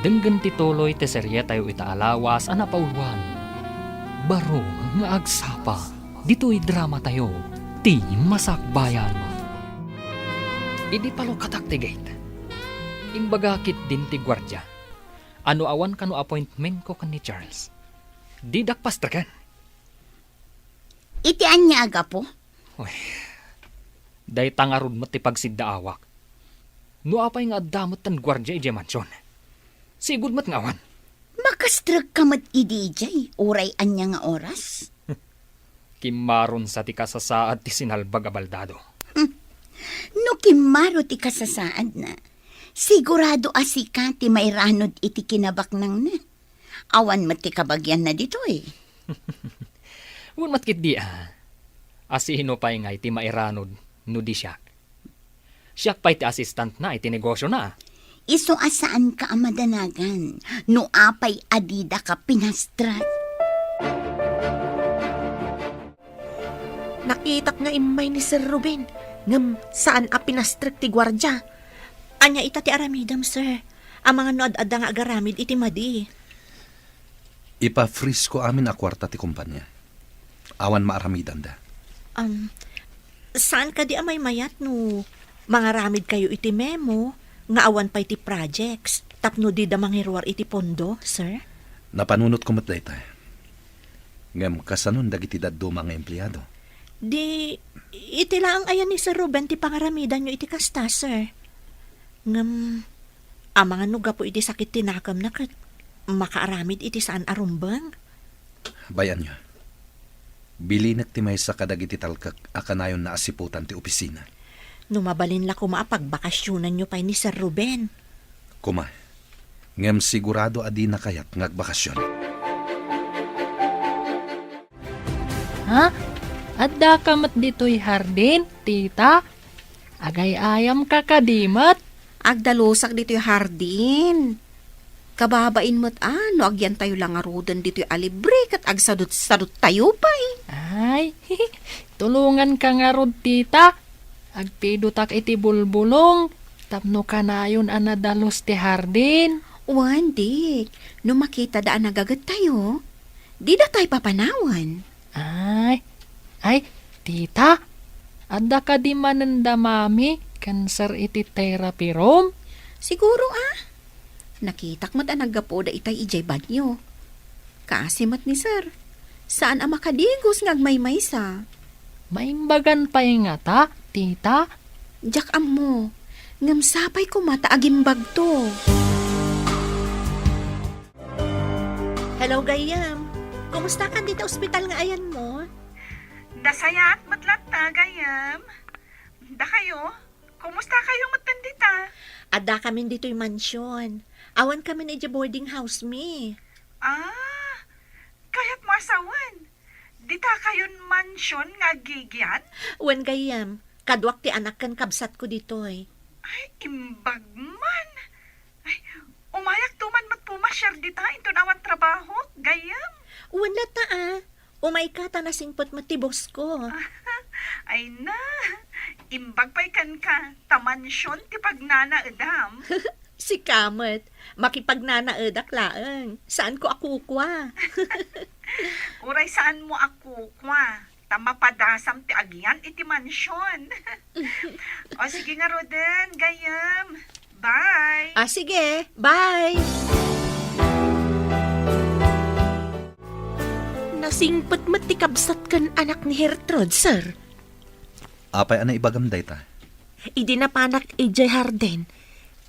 denggen tituloy ti serye tayo itaalawas a napauluan. Baro nga agsapa, dito'y drama tayo, ti Masakbayan. Idi palukatak ti gate. Imbagakit din ti gwardya. Ano awan kano appointment ko kan ni Charles. Didak pastrakan. Iti anya aga po? Day tangarod mo ti pagsidda awak. No apay nga damot tan gwardya ije mansyon. Sigud mat nga awan. Makastrag ka mat idijay, oray anya nga oras. Kimaron sa ti kasasaad ti sinalbag a Baldado. No kimaro ti kasasaad na. Sigurado asika ti may ranod iti kinabak nang na. Awan mat ti kabagyan na dito eh. Wun matkit di asino pa'y nga iti mairanod no di siyak. Siyak pa'y ti assistant na iti negosyo na. Iso asaan ka amadanagan, no apay adida ka pinastrat. Nakitak nga imay ni Sir Ruben. Ngam saan a pinastrik ti gwardya? Anya ita ti aramidam, sir. Ang mga noad-adda nga agaramid iti madi. Ipa-freeze ko amin a kwarta ti kumpanya. Awan maaramidan da. Saan ka di amay mayat no? Mga ramid kayo iti memo, nga awan pa iti projects, tapno di da mangirwar iti pondo, sir? Napanunot ko mat dayta. Ngam kasanon dagiti daddo mga empleyado. Di, iti lang ayan ni Sir Ruben ti pangaramidan nyo iti kasta, sir. Ngam, amang ano po iti sakit tinakam na kat makaaramid iti saan arumbang. Bayan nyo. Bilinak ti may sa kadagiti talkak akanayon na asiputan ti opisina. Numabalin la ko maapagbakasyonan nyo pa ni Sir Ruben. Kuma, ngem sigurado adi na kayat ngagbakasyon. Ha? Adda kamat dito'y hardin, tita? Agay ayam ka kadimat? Agdalusak dito'y hardin. Kababain mo't ano, agyan tayo lang arudan dito'y alibre kat agsadot-sadot tayo pa eh. Ay, tulungan ka nga rod, tita. Agpidutak iti bulbulong. Tapno ka na yun anadalos ti hardin. Wan, dik. No makita daan nagagat tayo, di na tayo papanawan. Ay, tita. Adda ka di mananda mami, cancer iti therapy room. Siguro Nakitak mo't naggapoda itay ijay banyo. Kaasimat ni sir. Saan ang makadigos ngagmaymay sa? Maimbagan pa nga ta, tita. Jak mo. Ngamsapay ko mata agimbag to. Hello, Gayam. Kumusta ka dito ospital nga ayan mo? Dasayat matlat ta, Gayam. Da kayo? Kumusta kayo matandita? Ada kami dito'y mansyon. Awan kami na boarding house mi. Kaya't mo asawan. Dita kayon mansyon nga gigyan? Wan Gayam, kadwak ti anak kan kabsat ko dito'y. Ay, imbag man. Ay, umayak tuman matpumasyar dita into nawan trabaho, Gayam. Wan lata umay ka ta nasingpot matibos ko. Ay na, imbag pa'y kan ka, tamansyon ti pagnana edam. Si Kamet, makipagnanaedak laeng. Saan ko akukwa? Uray saan mo ako, kwa? Tamapadasam ti agyan iti mansyon. O sige nga, Roden, Gayam. Bye! Sige, bye! Nasingpot matikabsat kan anak ni Hertrud, sir. Apay ana ibagam dayta. Idi na panak ijay harden.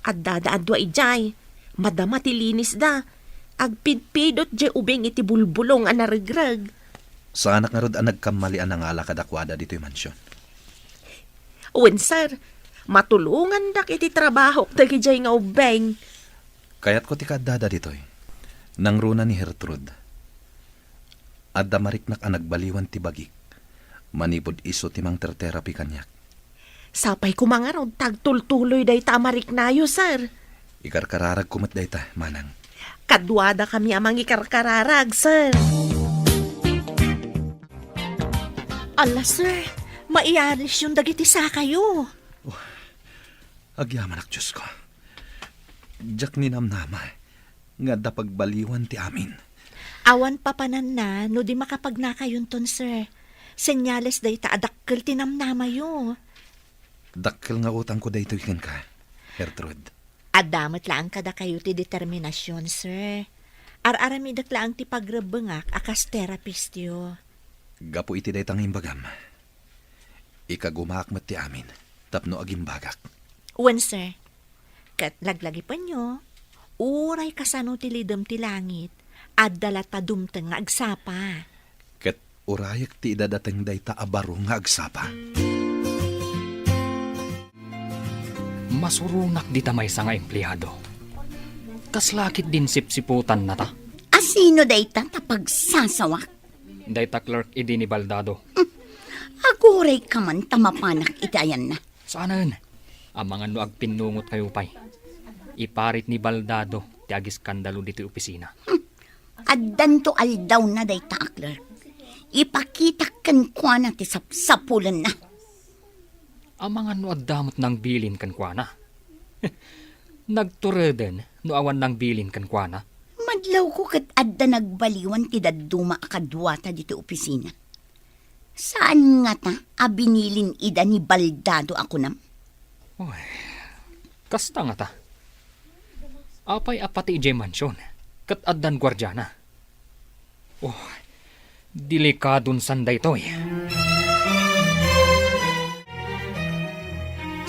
At dadaadwa ijay. Madama ti linis da. Agpidpidot jay ubing iti bulbulong anarigrag. Sa anak nga rod ang nagkamalian ang ala kadakwada dito'y mansyon. Uwan, sir. Matulungan dak iti trabaho dagi jay nga ubeng. Kaya't ko ti kadada dito'y. Nang runa ni Hertrud. Adda mariknak ang nagbaliwan ti bagik. Manipod iso ti mang therapy kanyak. Sapay ko mga rod tagtultuloy day tamarik nayo, sir. Ikarkararag kumat dayta, manang. Kadwada kami amang ikarkararag, sir. Ala, sir. Maialis yung dagiti sa kayo. Agyaman ak Diyos ko. Diyak ni namnama. Nga da pagbaliwan ti amin. Awan papanan na, no di makapagnakayon ton, sir. Senyales day ta adakkel tinamnama yo. Dakkel nga utang ko dayto ikan ka, Hertrud. Adamat lang kada kayo ti determinasyon, sir. Ar-aramidak lang ti pagrebengak akas therapist yo. Gapo iti daytang imbagam. Ikagumakmat ti amin, tapno agimbagak. Wen, sir. Kat laglagi pa nyo, uray kasano ti lidem ti langit, at dalat padumteng nga agsapa. Ket urayak ti idadateng dayta abaro nga agsapa. Masurunak di tamay sa nga empleyado. Kaslakit din sipsiputan na ta. Asino dayta tapagsasawak? Dayta clerk idi ni Baldado. Aguray ka man tamapanak itayan na. Saanan? Ang mga nuag pinungot kayo pay. Iparit ni Baldado ti agis skandalo dito opisina. Addan to aldaw na dayta akler. Ipakita kan kwa na ti sapsapulan na. Ang mga nuag damot ng bilin kan kwa na. Nagtureden no awan ng bilin kan kwa na. Madlaw ko kat adda nagbaliwan ti dadduma akadwata dito opisina. Saan nga ta abinilin ida ni Baldado ako nam? Uy, kasta nga ta. Apay apati ijay mansyon. Kat addan gwardyana. Oh, delikadon sanday to eh.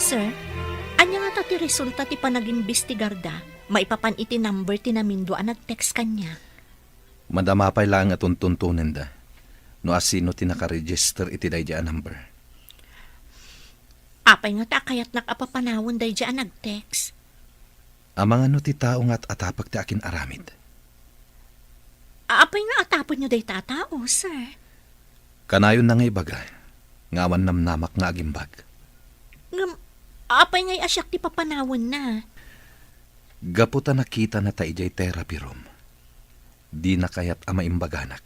Sir, anya nga ta ti resulta ti panagimbestigarda, maipapan iti number ti namindo ang nag-text kanya. Madamapay lang at tuntunin da. No asino ti nakaregister iti daydya number. Apay nga ta kayat nakapapanawon day dyan nag-text. Amang ano ti tao nga't atapag ti akin aramid. Apay nga atapon nyo day tatao, sir. Kanayon na nga ibaga, ngawan namnamak nga agimbag. Apay nga'y asyak ti papanawon na. Gaputa nakita na ta ijay therapy room. Di na kayat ama imbaganak.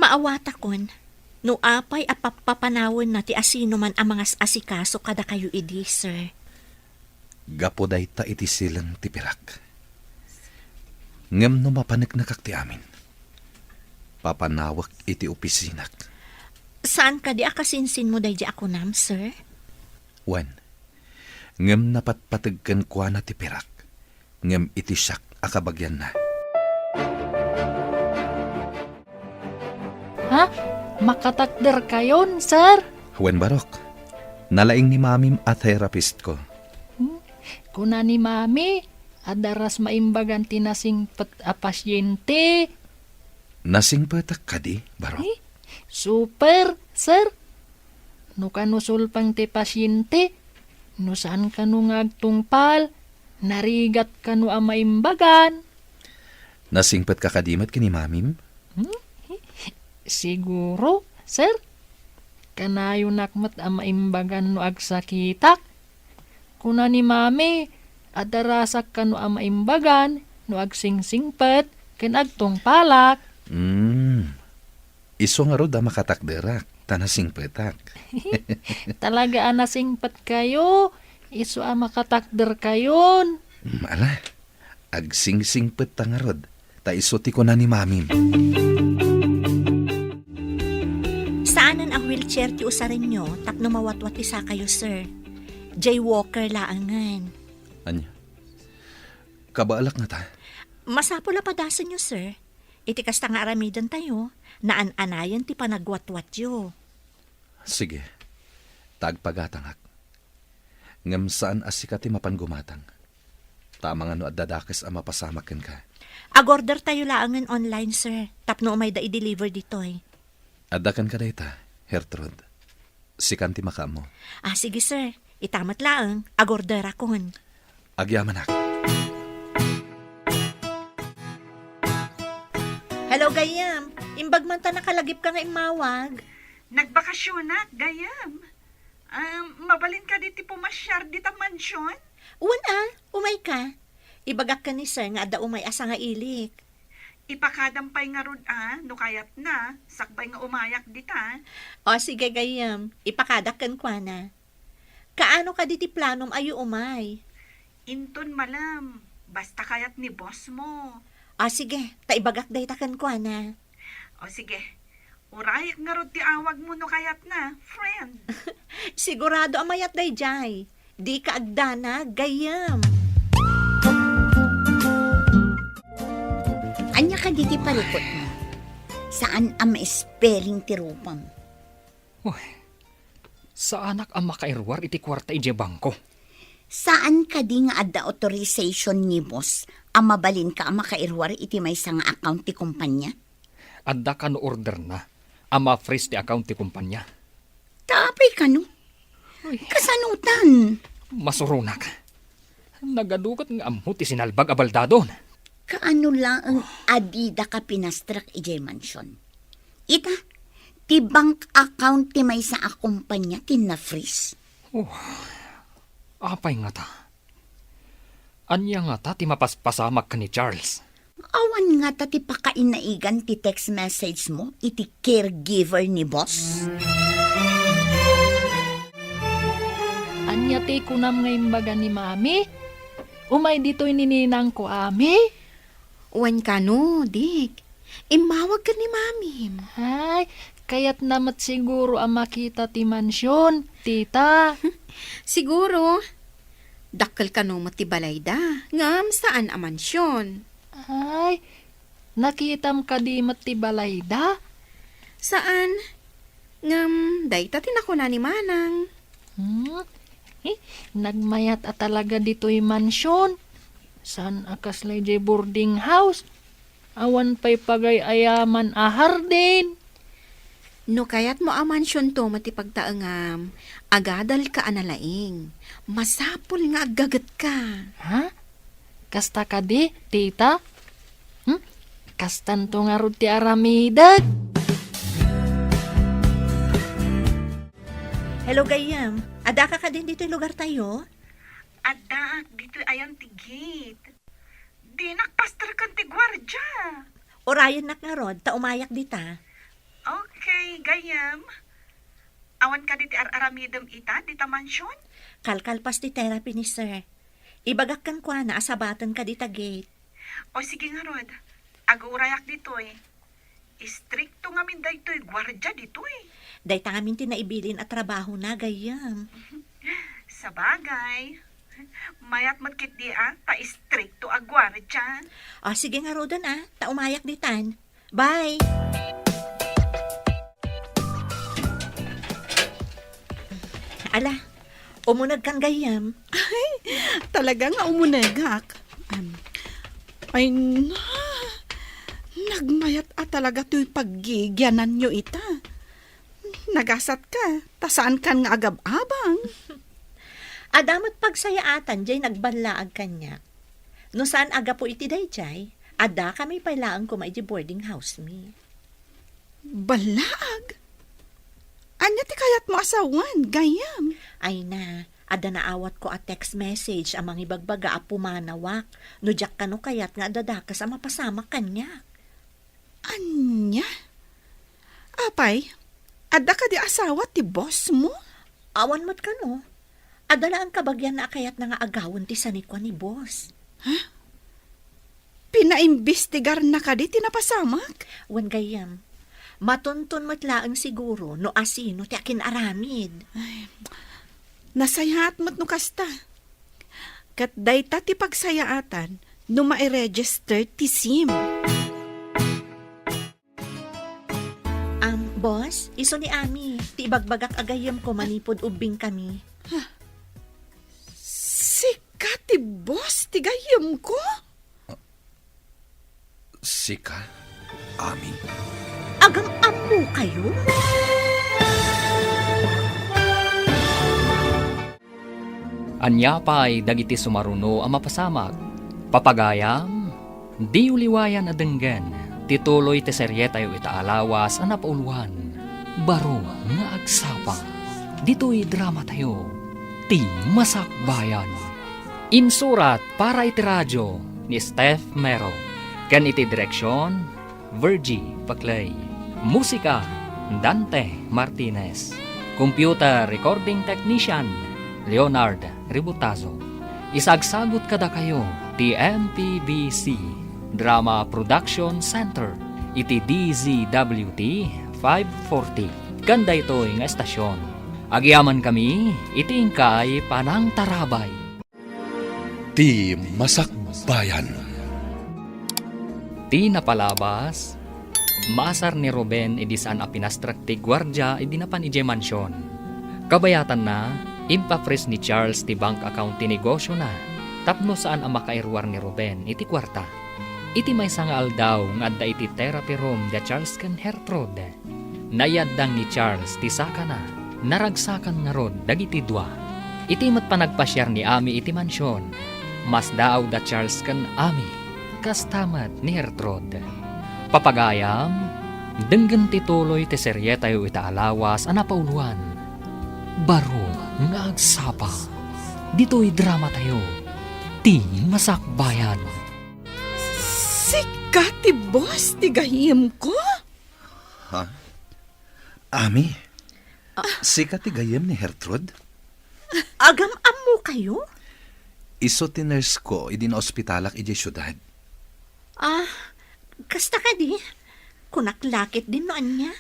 Maawata kon, no apay apapapanawon na ti asino man ang mga asikaso kada kayo idi, sir. Gapuday ta iti silang tipirak. Ngem no mapanek na kakti amin. Papanawak iti opisinak. Saan ka di akasinsin mo day di ako nam, sir? Wan, ngem napatpatagkan kwa na tipirak. Ngem iti siyak akabagyan na. Ha? Makatakder kayon, sir? Wen Barok, nalaing ni mamim a therapist ko. Kuna ni mami, adaras maimbagan tinasingpet a pasyente. Nasing patak ka di, Barok? Super, sir. No kanusul pang ti pasyente, no saan ka no ngagtungpal, narigat ka no a maimbagan. Nasingpat ka kadimat kini mamim? Siguro, sir. Kanayo nakmat a maimbagan no agsakitak. Kuna ni mami, adarasak ka no a maimbagan no agsingsingpet ken agtungpalak. Iso nga rod makatakderak, tanasing petak. Talaga anasingpet kayo, iso a makatakder kayon. Mala, agsingsing pet nga rod, ta isuti ko na ni mamim. Saanan ang wheelchair ti usarin nyo, tapno mawatwat isa kayo, sir. Jaywalker laangan. Anya? Kabaalak nga ta? Masapol na padasan nyo, sir. Iti kasta nga aramidan tayo, naan-anayan ti panagwatwat yo. Sige, tagpagatangak. Ngam saan asika ti mapangumatang. Tama nga no at dadakas ang mapasamakin ka. Agorder tayo laangan online, sir. Tapno may da i-deliver ditoy. Adakan ka dayta, Hertrud. Sikan ti maka mo. Sige, sir. Itamat laang. Agorder akon. Agyaman ako. Hello, Gayam. Imbag man ta nakalagip ka nga imawag. Nagbakasyon na, gayam. Mabalin ka diti pumasyar dita mansyon? Umay ka. Ibagak ka ni sir nga ada umay asa nga ilik. Ipakadampay nga rod no kayat na, sakbay nga umayak dita. Sige, Gayam. Ipakadakan kwa na. Kaano ka diti planom ayo umay? Inton malam, basta kayat ni boss mo. Sige. Taibagak day takan kwa na. Sige, urayak nga rod ti awag mo no kayat na, friend. Sigurado amayat day jay. Di ka agdana, Gayam. Anya ka diti parikot mo? Saan ang spelling ti rupam? Sa anak ang makairwar iti kwarta ije bangko. Saan ka di nga adda authorization ni boss ang mabalin ka ang makairwar iti may nga account ti kumpanya? Adda ka no order na, ama freeze ti account ti kumpanya. Tapay ka no? Kasanutan. Masurunak. Nagadukat nga amho ti sinalbag abaldadon. Kaano lang ang adida ka pinastrak ijay mansyon? Ita, ti bank account ti may sa kumpanya ti na-freeze. Apay nga ta. Anya nga ta ti mapaspasamak ka ni Charles. Awan nga ta ti pakainaigan ti text message mo iti caregiver ni boss. Anya ti kunam nga imbaga ni mami. Umay dito'y nininang ko ami. Uwan ka no, Dik. Imawag ka ni mamim. Ay, kayat namat siguro ang makita ti mansyon, tita. Siguro, dakkel ka no matibalay da. Ngam saan ang mansyon? Ay, nakitam ka di matibalay da. Saan? Ngam, dayta tinako na ni Manang. Nagmayat at talaga dito'y mansyon. San akaslay jay boarding house? Awan pa'y pagay ayaman ahar din. No kayat mo amansyon to matipagtaangam, agadal ka analaing. Masapul nga agagat ka. Ha? Kasta ka di, tita? Kastan to nga rod ti aramidag. Hello, Gayam. Ada ka din dito yung lugar tayo? Adak, dito ayan ti gate. Di nakpastar kan ti gwardya. Orayan nak nga rod, ta umayak dita. Okay, gayam. Awan ka diti aramidem ita, dita mansyon? Kalkalpas di therapy ni sir. Ibagak kan kwa na asabatan ka dita gate. O sige nga rod, agaurayak dito eh. Istrikto nga min daytoy gwardya dito eh. Day ta ngamin tinaibilin at trabaho na, Gayam. Sa bagay, mayat magkit di ta istrikto a gwardya. O sige nga rodan ta umayak ditan. Bye! Ala, umunag kang Gayam. Talaga nga umunagak. Ay, nagmayat talaga to'y paggigyanan nyo ita. Nagasat ka, tasaan kan nga agab-abang. Adamat pagsayaatan jay nagbanlaag kanya. No saan aga po iti day jay, ada kami pailaan ko may boarding house me. Balag? Anya ti kayat mo asawan, Gayam? Ay na, ada naawat ko a text message amang ibagbaga a pumanawak. No jak ka no kayat nga dadakas a mapasama kanya. Anya? Apay, ada ka di asawa ti boss mo? Awan mo't ka no. Adala ang kabagyan na kayat na nga agawon ti sanikwa ni boss. Pinaimbestigar na ka di tinapasamak? Wan Gayam, matuntun mo't laang siguro no asino ti akin aramid. Nasayaat mo't no kasta. Kat dayta ti pagsayaatan no ma-register ti SIM. Boss, iso ni Ami, ti ibagbagak agayam ko manipod ubing kami. Sika ti boss ti gayam ko? Sika? Ami? Agam amu kayo? Anya pa'y dagiti sumaruno ang mapasamag. Papagayam, di uliwayan adenggan. Tituloy ti serye tayo itaalawas ang napauluhan. Baro nga agsapa. Dito'y drama tayo. Ti Masakbayan. Insurat para iti radyo ni Steph Mero. Kan iti direksyon, Virgie Paclay. Musika, Dante Martinez. Computer recording technician, Leonard Ributazo. Isagsagot kada kayo, ti MPBC Drama Production Center, iti DZWT 540. Kanda ito'y nga estasyon. Agyaman kami, iti ingkay Panang Tarabay. Ti Masakbayan. Ti napalabas, maasar ni Ruben idisaan a pinastrak ti gwardya idinapan ije mansyon. Kabayatan na, impapres ni Charles ti bank account ti negosyo na, tapno saan ang makairwar ni Ruben iti kwarta. Iti may sangaal daw nga adda iti therapy room da Charles ken Hertrude. Nayaddang ni Charles ti saka na, naragsakan nga rod dagiti dua. Iti mat panagpasyar ni Ami iti mansyon, mas daaw da Charles ken Ami, kastamat ni Hertrude. Papagayam, denggen tituloy ti serye tayo itaalawas ang napauluan. Baro nga agsapa. Dito'y drama tayo. Ti Masakbayan. Sika ti boss ti gayam ko? Ha? Ami? Sika ti gayam ni Hertrude? Agam amu kayo? Iso ti nurse ko idin ospitalak ije syudad. Kasta ka di? Kunaklakit din no anya.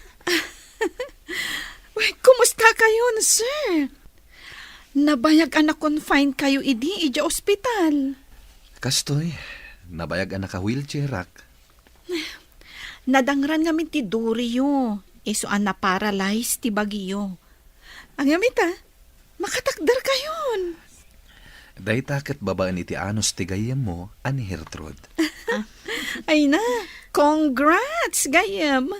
Uy, kumusta kayo, sir? Nabayag anak confine kayo iji ospital. Kastoy, nabayag ang naka-wheelchair rak. Nadangran nga min ti Dorio. Iso an na-paralyze ti Baguio. Ang gamita, makatakdar kayon. Day takit babaan iti anos ti gayam mo, ani Hertrude. Ay na, Congrats, gayam.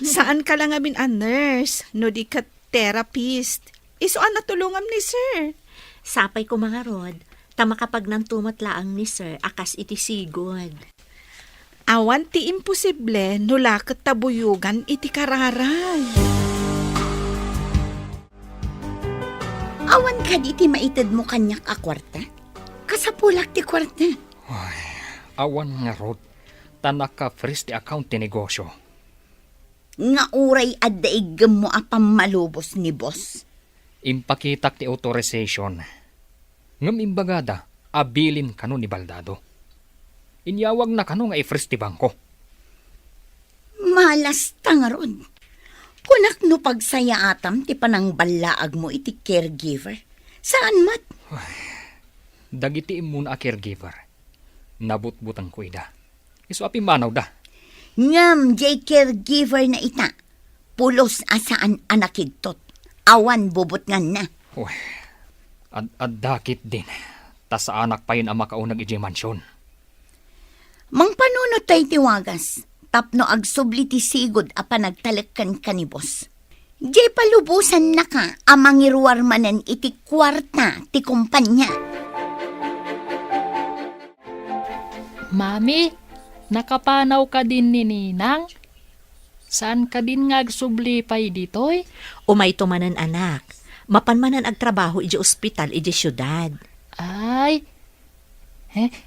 Saan ka lang amin a nurse, no di ka therapist. Isuan na tulungam ni sir. Sapay ko mga rod, tama kapag nang tumatlaang ni sir, akas iti sigod. Awan ti imposible, no lakot tabuyugan iti kararay. Awan ka di ti maitid mo kanyak a kwarta? Kasapulak ti kwarta. Awan nga rod, tanak ka first account ti negosyo. Nga uray at daigam mo a pamalubos ni boss. Impakitak ti authorization. Ngam imbagada, abilin kano ni Baldado. Inyawag na kano nga i-first ti bangko. Malas nga ron. Kunak no pagsaya atam ti panang balaag mo iti caregiver. Saan mat? Dagiti imuna a caregiver. Nabutbutang ko ida. Iso api manaw da. Ngam jay caregiver na ita. Pulos asaan anakigtot. Awan bubot nga na. Ad-dakit din. Ta sa anak pa yun ang makaunag iji mansyon. Mang panunot tayo tiwagas. Tapno agsubli ti sigod a panagtalekkan ka ni boss. Jay palubusan na ka amang iruwarmanan iti kwarta ti kumpanya. Mami, nakapanaw ka din ni Ninang? Saan ka din nga agsubli pa'y ditoy? Umay tumanan anak, mapanmanan ag trabaho iji ospital iji syudad. Ay,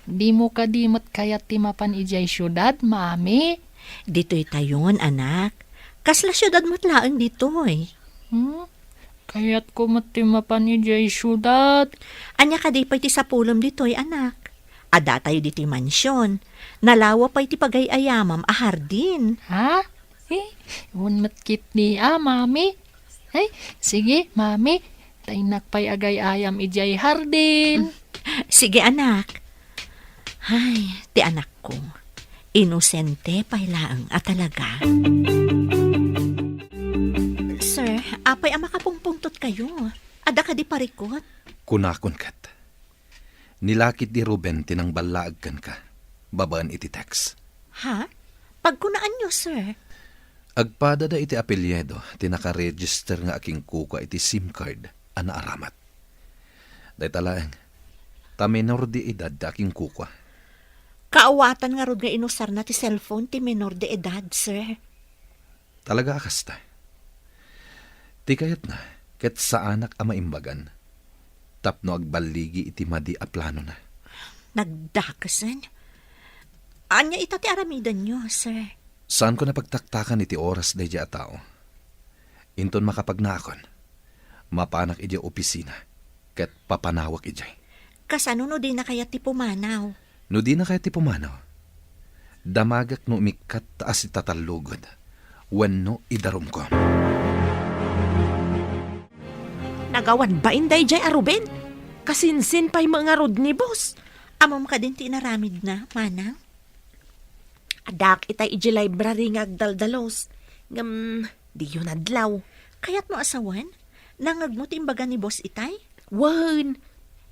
di mo ka dimot kayat ti mapan ijay syudad, mami? Dito'y tayon anak, kasla syudad matlaang dito'y. Kayat ko matimapan ijay syudad. Anya ka di pa'y ti sapulom dito'y anak. Ada tayo dito'y mansyon, nalawa pa'y ti pagayayamam a hardin. Ha? Unmatkit ni mami. Sige, mami. Tainak pa'y agay ayam ijay hardin. Sige anak. Ay, ti anak ko. Inosente pailaang at talaga. Sir, apay ang makapungpungtot kayo. Ada ka di parikot. Kunakon kat. Nilakit di Ruben tinang balaag kan ka. Babaan iti text. Ha? Pagkunaan nyo, sir. Agpada da iti apelyedo, tinaka-register nga aking kuka iti SIM card, ana aramat. Day talaeng, ta menor di edad da aking kuka. Kaawatan nga rod nga inusar na ti cellphone ti menor de edad, sir. Talaga akasta. Ti kayat na, ket sa anak ama imbagan, tapno agbaligi iti madi a plano na. Nagdakasan? Anya ita ti aramidan nyo, sir. Saan ko napagtaktakan iti oras day a tao? Inton makapagnakon, mapanak iti opisina, ket papanawak ijay. Kasano no di na kaya ti pumanaw? No di na kaya ti pumanaw, damagak no umikat taas itatalugod, wenno idarum ko. Nagawan ba inday jay Ruben? Kasinsin pa'y mga rod ni boss. Amam ka din ti inaramid na, manang? Adak itay iji library nga agdaldalos. Di yun adlaw. Kaya't mo asawan? Nangag mo ti imbaga ni boss itay? Wan,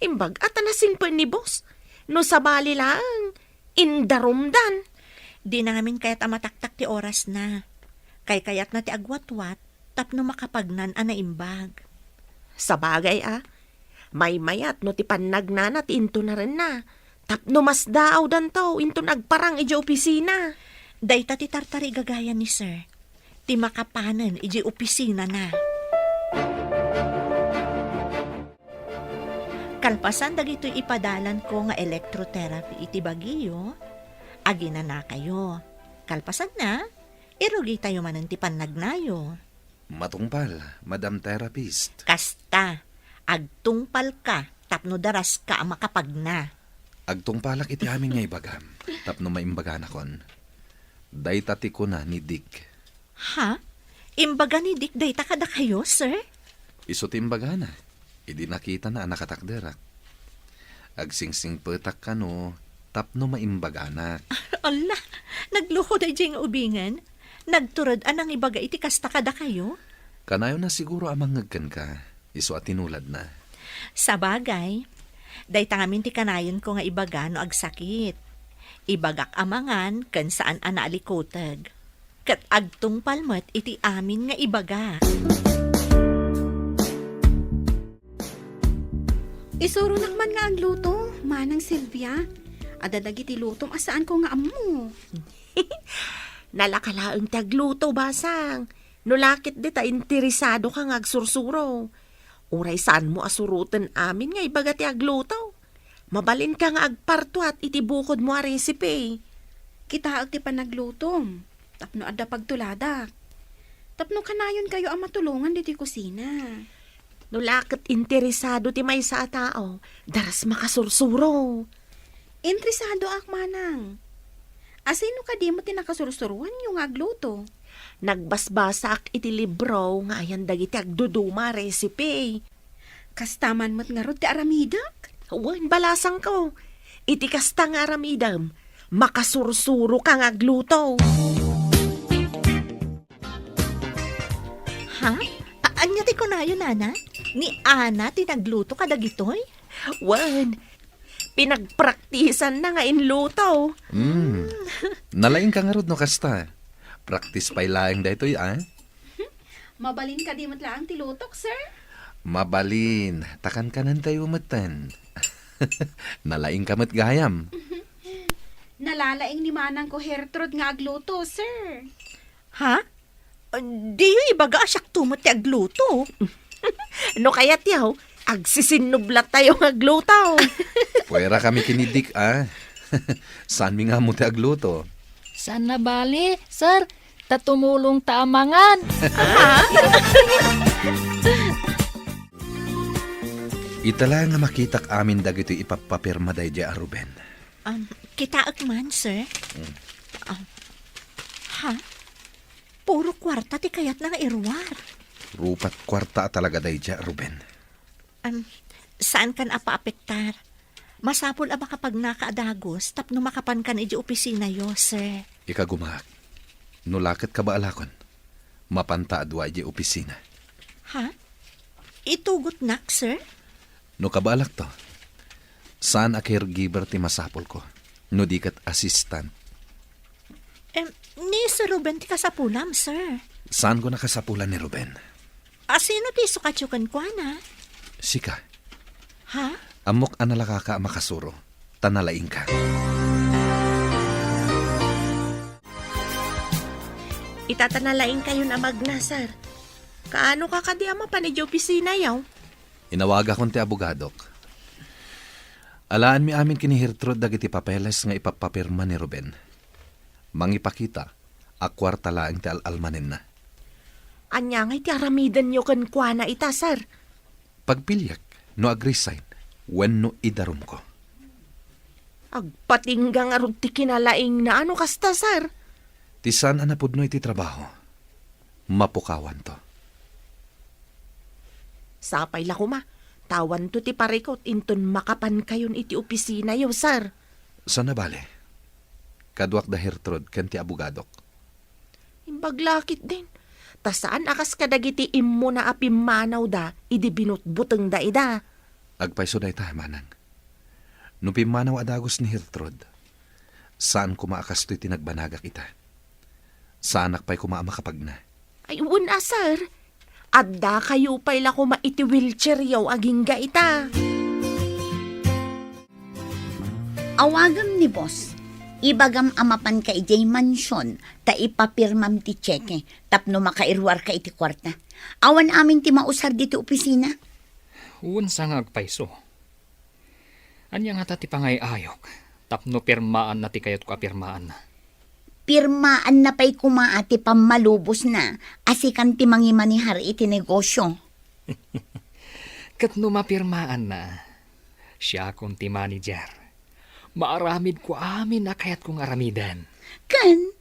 imbag at anasing pa ni boss. No sa bali lang, indarumdan. Di namin kaya't amataktak ti oras na. Kayat na ti agwatwat, tapno makapagnan ana imbag. Sa bagay may mayat no ti pannagnanat into na rin na. Tapno mas daaw dan to, into nagparang iji opisina. Dayta ti tartari gagaya ni sir. Ti makapanan iji opisina na. Kalpasan dagito'y ipadalan ko nga electrotherapy iti Baguio, agina na kayo. Kalpasan na, irugi tayo manan ti pannagnayo. Matungpal, Madam Therapist. Kasta, agtungpal ka, tapno daras ka ang makapagna. Agtungpalak iti amin nga ibagam, tapno maimbaga na kon. Daytati ko na ni Dick. Ha? Imbaga ni Dick dayta kada kayo, sir? Iso timbaga na. Idi nakita na nakatakderak. Agsingsing petak ka no, tapno maimbaga na. Ala, nagluho da nga ubingan. Nagturod anang ibaga iti kasta kada kayo? Kanayo na siguro amang ngagkan ka, iso at tinulad na. Sa bagay, dayta ngamin ti kanayon ko nga ibaga no agsakit. Ibagak amangan kan saan analikotag. Kat agtong palmat iti amin nga ibagak. Isuro nakman nga ang luto, manang Silvia. Adadag iti lutom asaan ko nga amo. Nalakalaang tagluto, basang. Nulakit di ta interesado ka nga agsursuro. Uray saan mo asurutan amin nga ibagati agluto. Mabalin ka nga agparto at itibukod mo a recipe. Kita ag ti panaglutom. Tapno adda pagtuladak. Tapno kanayon kayo ang matulungan diti kusina. Nulakit interesado ti may sa tao. Daras makasursuro. Interesado ak manang. Asino ka di mo tinakasursuruan yung agluto? Nagbasbasak iti libro nga ayan dagiti agduduma recipe. Kastaman mo't nga rod ti aramidak? Wan balasang ko. Iti kasta nga aramidam. Makasursuro kang agluto. Ha? Anya ti kunayo, nana? Ni Ana tinagluto ka dagitoy? Wan. Pinagpraktisan na nga inluto. Nalaing ka nga rod no kasta. Practice pa'y laing da ito'y, ah? Mabalin ka di mo't lang ti lutok, sir? Mabalin. Takan ka nan tayo matan. Nalaing ka mat gayam. Nalalaing ni manang ko Hertrud nga agluto, sir. Ha? Di yung ibaga asyak tumot ti agluto. No kaya tiyaw, agsisinublat tayo ng agluto. Pwera kami kinidik, ah. Saan mi nga mo ti agluto? Saan na bali, sir? Tatumulong taamangan. Itala nga makitak amin dagito ipapapirma day di Ruben. Kita man, sir. Ha? Puro kwarta ti kayat na nga irwar. Rupat kwarta talaga day di Ruben. Saan kan apa-apektar? Masapol aba kapag nakaadagos, tapno makapan kan iji opisina yo, sir. Ikagumak. Nulakit ka ba alakon? Mapanta adwa iji opisina. Ha? Itugot nak, sir? No kabalak to. Saan a caregiver ti masapol ko? No di kat assistant. Ni Sir Ruben ti kasapulam, sir. Saan ko nakasapulan ni Ruben? Asino ti sukatyukan kwa na? Sika. Ha? Amok analaka ka makasuro. Tanalaing ka. Itatanalain kayo na magnasar. Kaano ka kadi ama pa ni opisina yaw? Inawaga kon ti abogadok. Alaan mi amin kini Hertrud dagiti papeles nga ipapapirma ni Ruben. Mangipakita, akwarta laang ti alalmanin na. Anya nga iti aramidan nyo kan kwa na itasar. Pagpilyak, no agresign, when no idarum ko. Agpatinggang arod ti kinalaing na ano kasta, sar? Tisan anapod no iti trabaho. Mapukawan to. Sapay la kuma. Tawan to ti parikot inton makapan kayon iti opisina yaw, sar. Sana bale? Kadwak da Hertrud ken ti abogadok. Imbaglakit din. Tasaan akas kadagiti immo na apimanaw da, idi binutbuteng da ida. Agpayso da ita, manang. No pimanaw adagos ni Hertrud, saan kumaakas to'y tinagbanagak ita? Saan akpay kumaama kapag na? Ay, una, sir. Adda kayo pa'y la kuma iti wheelchair yaw aging ga ita. Awagam ni boss. Ibagam amapan ka ijay mansyon, ta ipapirmam ti tseke, tapno makairwar ka iti kwarta. Awan amin ti mausar diti opisina. Unsa nga agpayso. Anya nga ti pangay ayok. Tapno pirmaan na ti kayot ko apirmaan na. Pirmaan na pa'y kumaati pamalubos na, asikan ti mangimanihar iti negosyo. Kat no mapirmaan na, siya akong ti manager. Maaramid ko amin na kayat kong aramidan. Kan,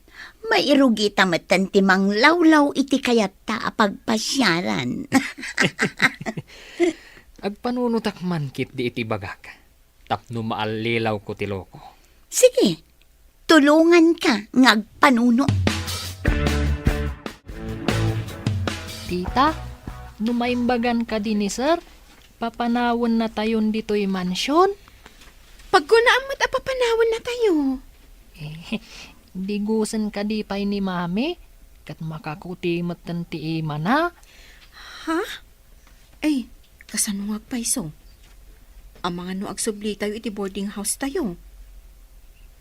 mairugi tamatan ti manglawlaw iti kayat ta apagpasyaran. Agpanunutak man kit di iti bagak. Tapno maalilaw ko ti loko. Sige, tulungan ka ngagpanuno. Tita, numaimbagan ka din ni sir. Papanawon na tayon dito'y mansyon. Pagkunaan mo't apapanawan na tayo. Digusan ka di pa'y ni mami, kat makakuti matan ti ima na. Ha? Ay, kasanungag pa iso. Ang mga no agsubli tayo iti boarding house tayo.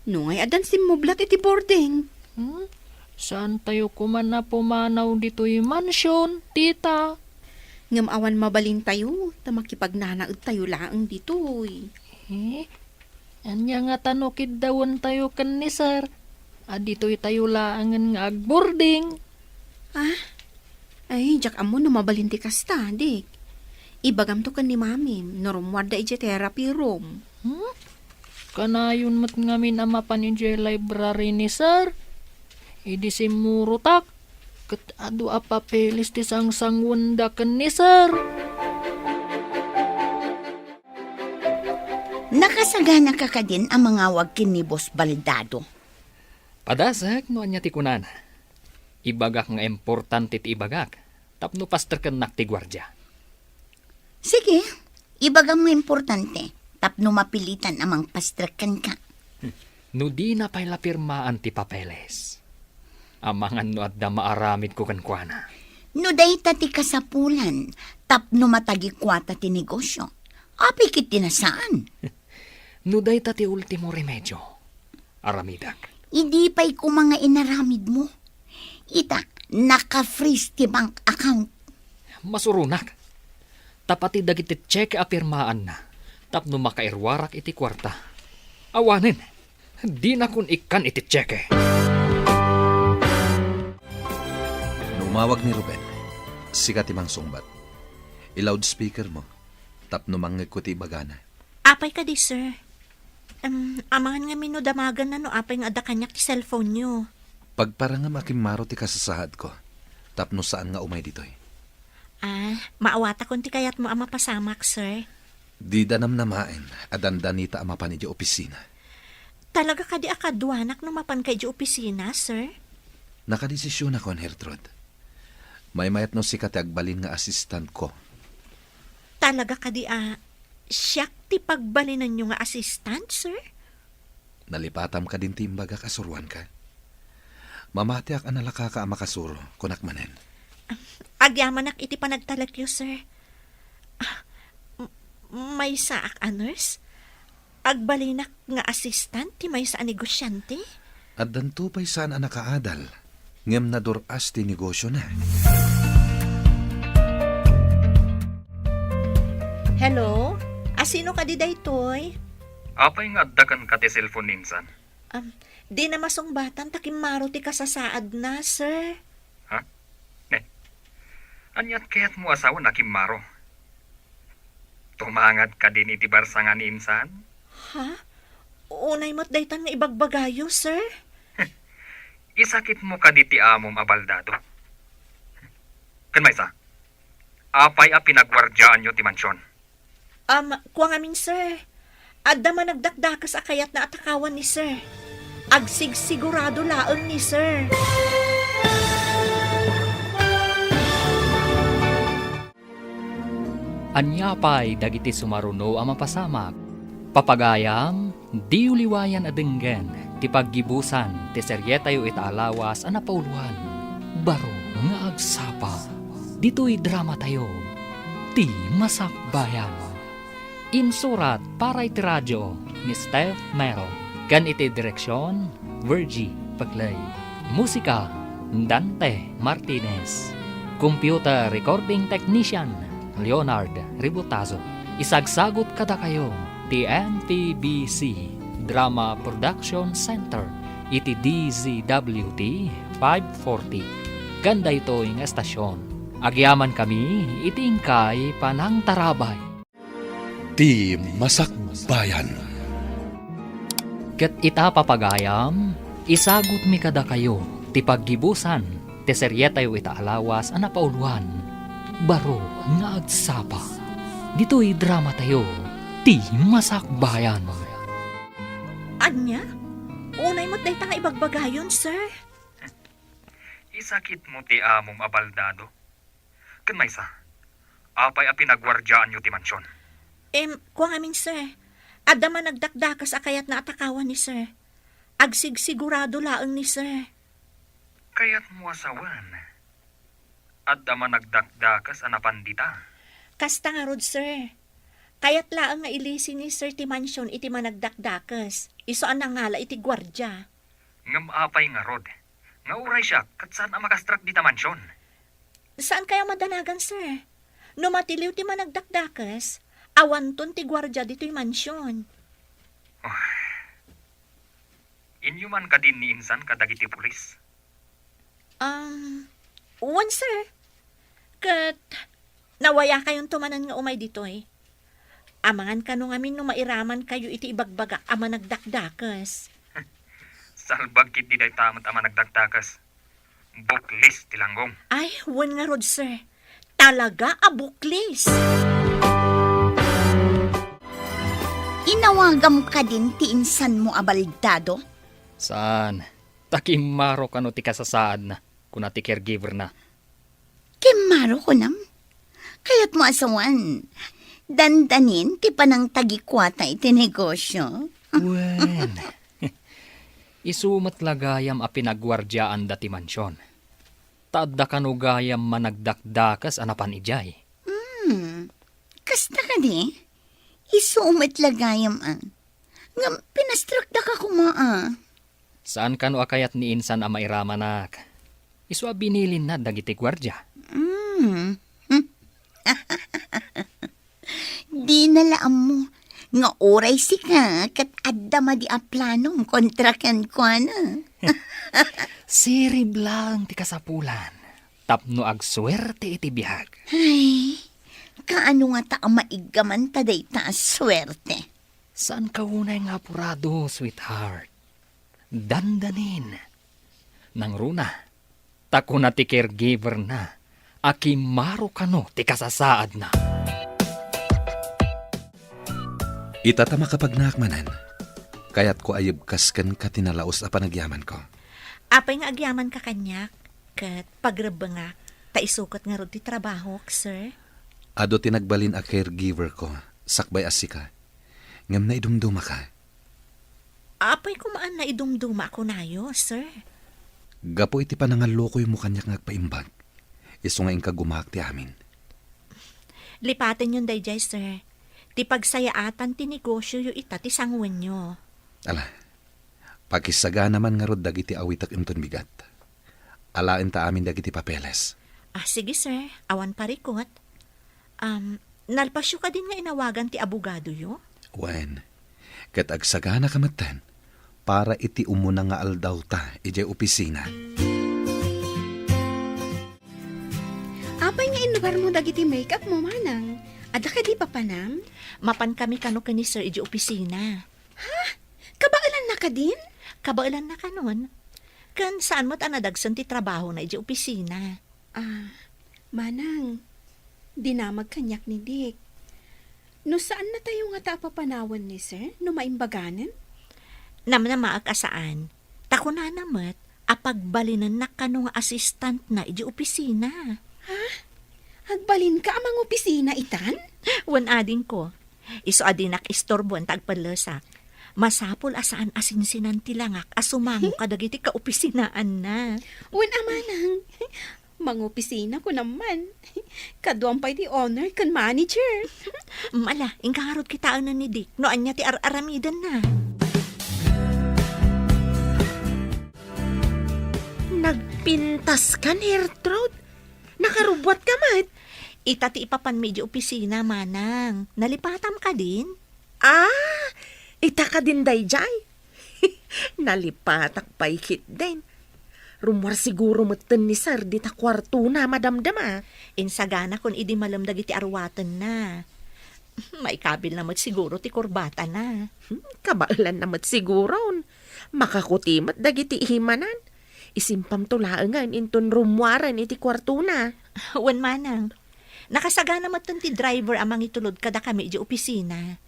No ay adan simublat iti boarding. Saan tayo kuman na pumanaw dito'y mansyon, tita? Ngam awan mabalin tayo, tamakipagnanaad tayo laang ditoy. Anya nga tanokid dawon tayo kan ni sir. Dito'y tayo laangan nga agboarding. Ay, jak amo no mabalin ti kasta, dik. Ibagam to kan ni mami, norumwada iti therapy room. Kanayon mat ngamin ama paninjay library ni sir. Idi simurutak. Kat adu apa pelis ti sang-sangwanda kan ni sir. Nakasagana ka ka din ang mga wagkin ni Boss Baldado. Padasak no anya ti kunan. Ibagak nga importante ti ibagak. Tapno paster ken nak ti gwardya. Sige, ibagam mo importante. Tapno mapilitan amang pastrakan ka. No di na pay lapirmaan ti papeles. Amangan no adda maaramid ko kankwana. No dayta ti kasapulan, tapno matagikwata ti negosyo. Apikit tinasaan. No dayta ti ultimo remedyo. Aramidak. Hindi pa'y ko mga inaramid mo. Ita, naka-freeze ti bank account. Masurunak. Tapati dagiti check apirmaan na. Tapno makairwarak iti kwarta. Awanin. Di na kun ikan iti check. Numawag ni Ruben. Sikat imang sungbat. I-loudspeaker mo. Tapno mangikuti bagana. Apay ka di, sir. Amangan nga minudamagan na no apay nga ada kanyak ti cellphone nyo. Pagparang makimaro ti kasasahad ko. Tapno saan nga umay ditoy. Maawata kun ti kayat mo ama pasamak, sir. Di danam namain. Adandanita ama pa ni di opisina. Talaga ka di akadwanak no mapan kay di opisina, sir? Nakadesisyon ako, Hertrud. May mayat no sikat agbalin nga assistant ko. Talaga ka di siyak ti pagbalinan nyo nga assistant, sir? Nalipatam ka din timbaga kasuruan ka. Mamatiak ang nalaka ka makasuro, kunak manen. Agyamanak iti panagtalakyo, sir. May saak nurse? Agbalinak nga assistant ti may sa negosyante? At dantupay saan ang nakaadal. Ngem na duras ti negosyo na. Hello? Asino ka di daytoy? Apay nga addakan ka ti cellphone ninsan. Di na masungbatan takimaro ti kasasaad na, sir. Ha? Ne. Anyat kaya't mo asawa na kimaro. Tumangat ka din iti barsangan insan? Ha? Unay mo't daytan nga ibagbagayo, sir. Isakit mo ka di ti amom abaldado. Kanmaysa, apay a pinagwardyaan nyo ti mansyon. Kuwang amin, sir. Adda man nagdakdakas akayat na atakawan ni sir. Agsigsigurado laon ni sir. Anyapay dagiti sumaruno ang mapasamak. Papagayam, di uliwayan adenggen, ti paggibusan, ti seryetayo itaalawas ang napauluan. Baro nga agsapa, dito'y drama tayo, ti masakbayan. Insurat para iti radyo ni Steph Mero. Kan iti direksyon, Virgie Paglay. Musika, Dante Martinez. Computer Recording Technician, Leonard Ributazo. Isagsagot kada kayo, ti MTBC Drama Production Center, iti DZWT 540. Ganda ito yung estasyon. Agyaman kami, itingkay panang tarabay. Ti Masakbayan. Ket ita papagayam, isagot mi kada kayo, ti paggibusan, ti seryetayo itaalawas ang napauluan. Baro nga agsapa. Dito'y drama tayo, ti Masakbayan. Anya? Unay mo't dayta nga ibagbagayon, sir. Isakit mo ti amom abaldado. Kanmaysa, apay a pinagwardyaan nyo ti mansyon. Kuwang amin, sir. Adda man nagdakdakas akayat na atakawan ni sir. Agsigsigurado laang ni sir. Kaya't mo asawan. At ama nagdakdakas anapan dita. Kasta nga rod, sir. Kaya't laang nga ilisi ni Sir ti mansyon iti managdakdakas. Isoan na ngala iti gwardya. Ngam apay nga rod. Nga uray siya, kat saan ang makastrak dita mansyon? Saan kaya madanagan, sir? No matiliw ti managdakdakas, awanton ti gwardya dito'y mansyon. Inyuman ka din ni insan kadagiti pulis. One, sir. Kat, nawaya kayong tumanan nga umay dito'y. Amangan ka no ngamin no mairaman kayo iti ibagbaga ama nagdakdakas. Salbag kit di day tamat ama nagdakdakas. Buklis tilanggong. Ay, wan nga rod, sir. Talaga a buklis. Inawagam ka din ti insan mo abaldado? Saan? Takimaro ka no ti kasasaad na. Kuna ti caregiver na. Kimaro ko nam. Kaya't mo asawan. Dandanin ti panang tagikwata iti negosyo. Wen. Isumat lagayam a pinagwardyaan dati mansyon. Tadda kanugayam managdakdakas anapan ijay. Kasta ka di? Isumat lagayam Ngam pinastrakda ka kumaa. Saan kano akayat ni insan a mairamanak? Isu a binilin na dagiti gwardya. Di nalaam mo. Nga oray si ka kat adda madi a planong kontrakan ko na. Sirib lang ti kasapulan. Tapno agswerte iti bihag. Ay, kaano nga ta ang maigaman taday ta swerte? Saan ka unay nga apurado, sweetheart? Dandanin. Nang runa, tako na ti caregiver na. Akimaro kano ti kasasaad na. Itatama kapag nakmanan, kaya't ko ayibkas kan katinalaos a panagyaman ko. Apay nga agyaman ka kanyak, kat pagraba nga, taisukot nga rod ti trabaho, sir. Ado tinagbalin a caregiver ko, sakbay asika. Ngam na idumduma ka. Apay kumaan na idumduma ako nayo, sir. Gapo iti panangalukoy mo kanyak ngagpaimbag. Isu nga ingka gumaak ti amin. Lipatin yun dayjay, sir. Ti pagsayaatan ti negosyo yu ita ti sangwen nyo. Ala, pakisaga naman nga rod dagiti awitak imton bigat. Alain ta amin dagiti papeles. Sige, sir. Awan parikot. Nalpasyo ka din nga inawagan ti abogado yu? Wen, kat agsaga na kamatan, para iti umuna nga aldaw ta, ijay opisina. Apay nga inugar mo dagiti makeup mo, manang. Ada ka di papanam? Mapan kami kano ka ni sir iji opisina. Kabaalan na ka din? Kabailan na kanon. Kan saan mo't anadagsan ti trabaho na iji opisina. Manang, dinamag kanyak ni Dick. No saan na tayo nga tapapanawan ni sir? No maimbaganan? Namnamaag asaan. Tako na namat, apagbalinan na kano nga assistant na iji opisina. Agbalin ka amang opisina itan? Wan ading ko. Iso adinak istorbuan tagpalasak. Masapol asaan asinsinan tilangak asumango kadagiti ka opisinaan na. Wan amanang. Mangopisina ko naman. Kaduang pa'y di owner kan manager. Mala, ingkaharot kitaan na ni Dick. Noan niya ti aramidan na. Nagpintas ka, Gertrude. Nakarubwat ka, mat. Ita ti ipapan medyo opisina, manang. Nalipatam ka din? Ita ka din dayjay. Nalipatak pa'y hit din. Rumwar siguro matan ni sir di ta kwarto na madamdama. Insagana kun idi malamdag iti arwatan na. Maikabil namat siguro ti kurbata na. Kabailan namat siguro. Makakutimot dagiti ihimanan. Isimpam tulaangan inton rumwaran iti kwarto na. Wan manang. Nakasagana matan ti driver amang itulod kada kami iti opisina.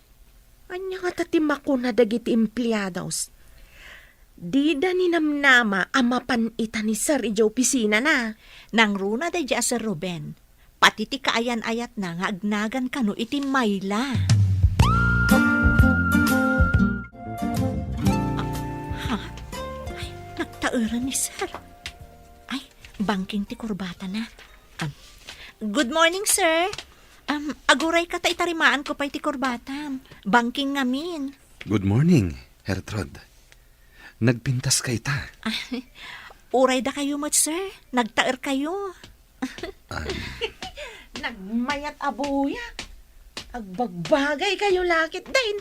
Anya nga tatimako na dagiti emplyados. Di da ni namnama amapan ita ni sir iti opisina na. Nang runa da iti Sir Ruben. Pati ti kaayan-ayat na nga agnagan kano iti Mayla. tauran ni sir. Ay, banking ti kurbata na. Good morning, sir. Aguray ka ta itarimaan ko pa iti kurbata. Banking ngamin. Good morning, Hertrud. Nagpintas kay ta. Uray da kayo mat, sir. Nagtaer kayo. Nagmayat abuya. Agbagbagay kayo lakit din.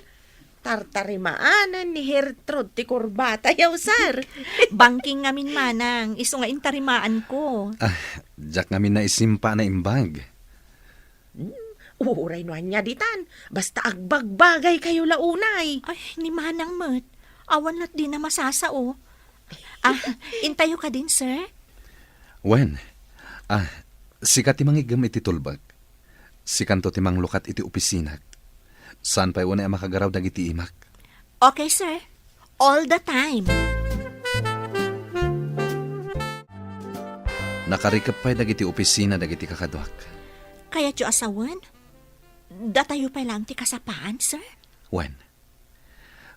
Tartarimaanan ni Hertrud ti kurbata yaw, sir. Banking ngamin manang. Iso nga intarimaan ko. Diyak ngamin na isimpa na imbag. Uray no niya ditan. Basta agbagbagay kayo launay. Ay, ni manang mat. Awan na't di na masasao. Intayo ka din, sir? Wen, sikat timang igam iti tulbag. Sikanto timang lukat iti opisina. Saan pa'y una makagaraw dagiti imak? Okay, sir. All the time. Nakarikap pa'y dagiti opisina dagiti kakadwak. Kaya tiyo asawan? Datayo pa lang ti kasapaan, sir? Wen,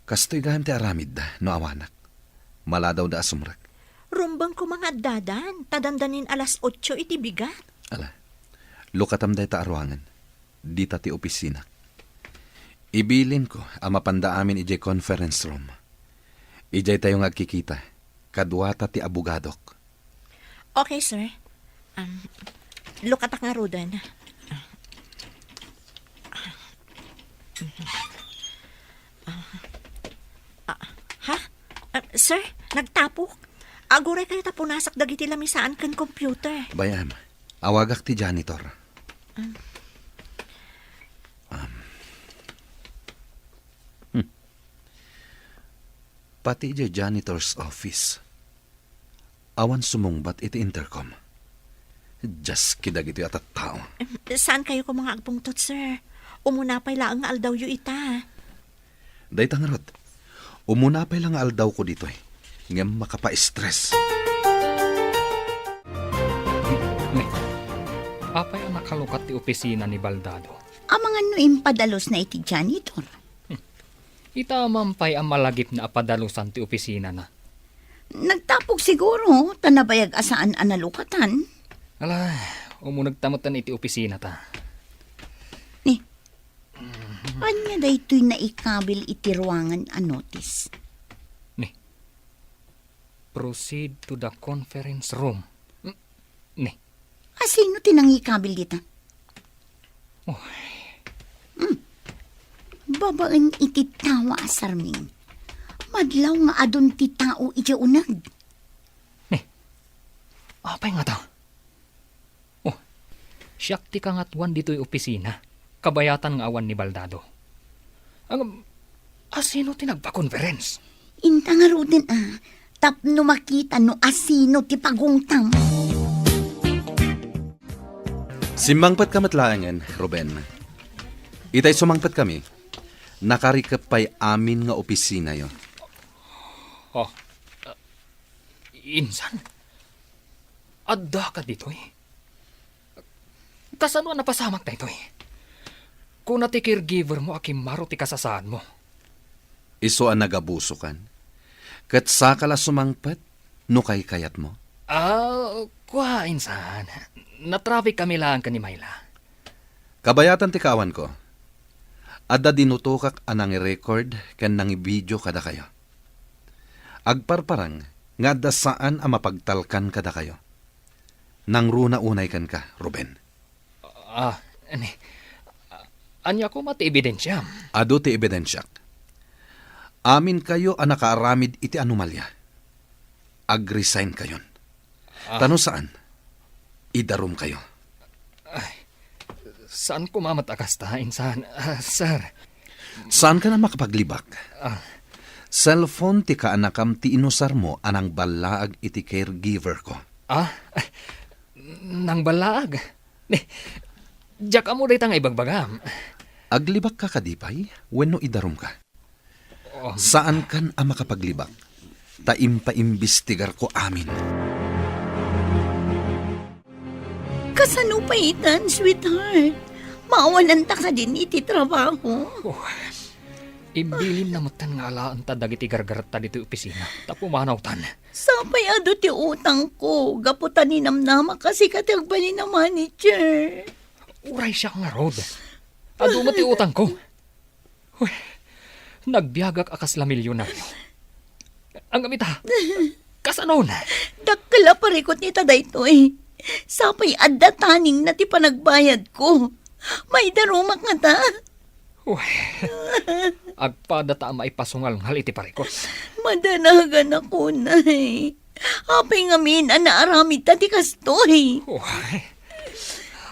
kastoy gahan ti aramid da, no awanak. Maladaw da asumrak. Rumbang ko mga dadan. Tadandanin alas 8 iti bigat. Ala, lukatam day ta arwangan. Dita ti opisina. Ibilin ko ang mapanda amin ijay conference room. Ijay tayo ngagkikita. Kadwata ti abugadok. Okay, sir. Lukatak nga rodan. Ha? Sir, nagtapok. Aguray kayo tapunasak dagiti lamisaan kan computer. Bayam, awagak ti janitor. Pati ijay janitor's office. Awan sumungbat iti intercom. Just kidag iti atat tao. Saan kayo ko mga agpungtot, sir? Umuna pa'y laang nga aldaw yu ita. Day tangarod, umuna pa'y lang aldaw ko dito eh. Ngam makapa-stress. Apay ang nakalukat ti opisina ni Baldado. Ang mga nuim padalos na iti janitor. Itamampay ang malagip na apadalusan ti opisina na. Nagtapog siguro, tanabayag asaan analukatan. Ala, umunagtamutan iti opisina ta. Ni, anya da ito'y naikabil iti ruangan a notice. Proceed to the conference room. Ni. Sino tinangikabil dita? Babaan iti tawa asarming. Madlaw nga adon ti tao iti unag. Apay nga ta? Siyak ti kangatuan dito'y opisina. Kabayatan nga awan ni Baldado. Asino ti nagpa-conference? Inta nga rodin tapno makita no asino ti pagungtam. Simbangpat kamatlaangan, Ruben. Itay sumangpat kami. Nakarikap pa'y amin nga opisina yo. Insan? Adda ka dito'y? Kasano ang napasamak na ito'y? Kung nati caregiver mo, akimaro ti kasasaan mo. Iso ang nagabuso kan. Kat sakala sumangpat, no kay kayat mo. Kwa, insan. Na-traffic kami lang ka ni Mayla. Kabayatan ti kawan ko. Adda dinutukak anang i-record ken nang i-video kada kayo. Agparparang nga adda saan ang mapagtalkan kada kayo. Nang runa unay kan ka, Ruben. Anya ko mati ebidensya. Ado ti ebidensyak. Amin kayo ang nakaaramid iti anomalya. Ag-resign kayon. Tano saan? Idarum kayo. Saan ko mamatakas ta, insan? Sir. Saan ka na makapaglibak? Cellphone ti kaanakam ti inusar mo anang balaag iti caregiver ko. Nang balaag? Diyak amo day tang ibagbagam. Aglibak ka kadipay, wenno idarum ka. Saan kan ang makapaglibak? Taim-paimbestigar ko amin. Kasano pa itan, sweetheart? Maawanan ta ka din iti trabaho. Imbilin na matan nga alaan ta dagiti gargarata dito opisina. Tapo manawtan. Sapay ado ti utang ko. Gaputan ni namnama kasi katagba ni na manager. Uray siya nga rod. Ado mo ti utang ko. Uy, nagbiagak akas la milyonaryo. Ang amita, kasanon. Dakala parikot ni taday to eh. Sapay adda taning na ti panagbayad ko. May darumak nga ta. Uy, agpada ta maipasungal ng haliti parikot. Madanagan ako na eh. Apay nga min, anaaramid ta ti kastoy. Uy,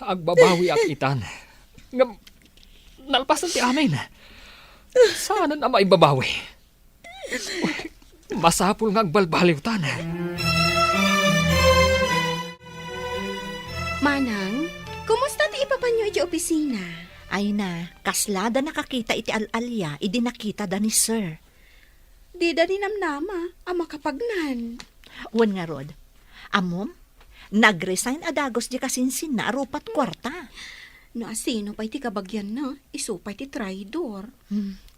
agbabawi ak itan. Ngam, nalpasan ti amin. Sana na maibabawi. Uy, masapul nga agbalbaliw tan. Manang, kumusta ti ipapanyo iti opisina? Ay na, kaslada nakakita iti alalya, idi nakita da ni sir. Di da rin namnama, ang makapagnan. Wan nga rod, amom, nag-resign adagos di kasinsin na arupat kwarta. No asino pa iti kabagyan na, isupay ti traidor.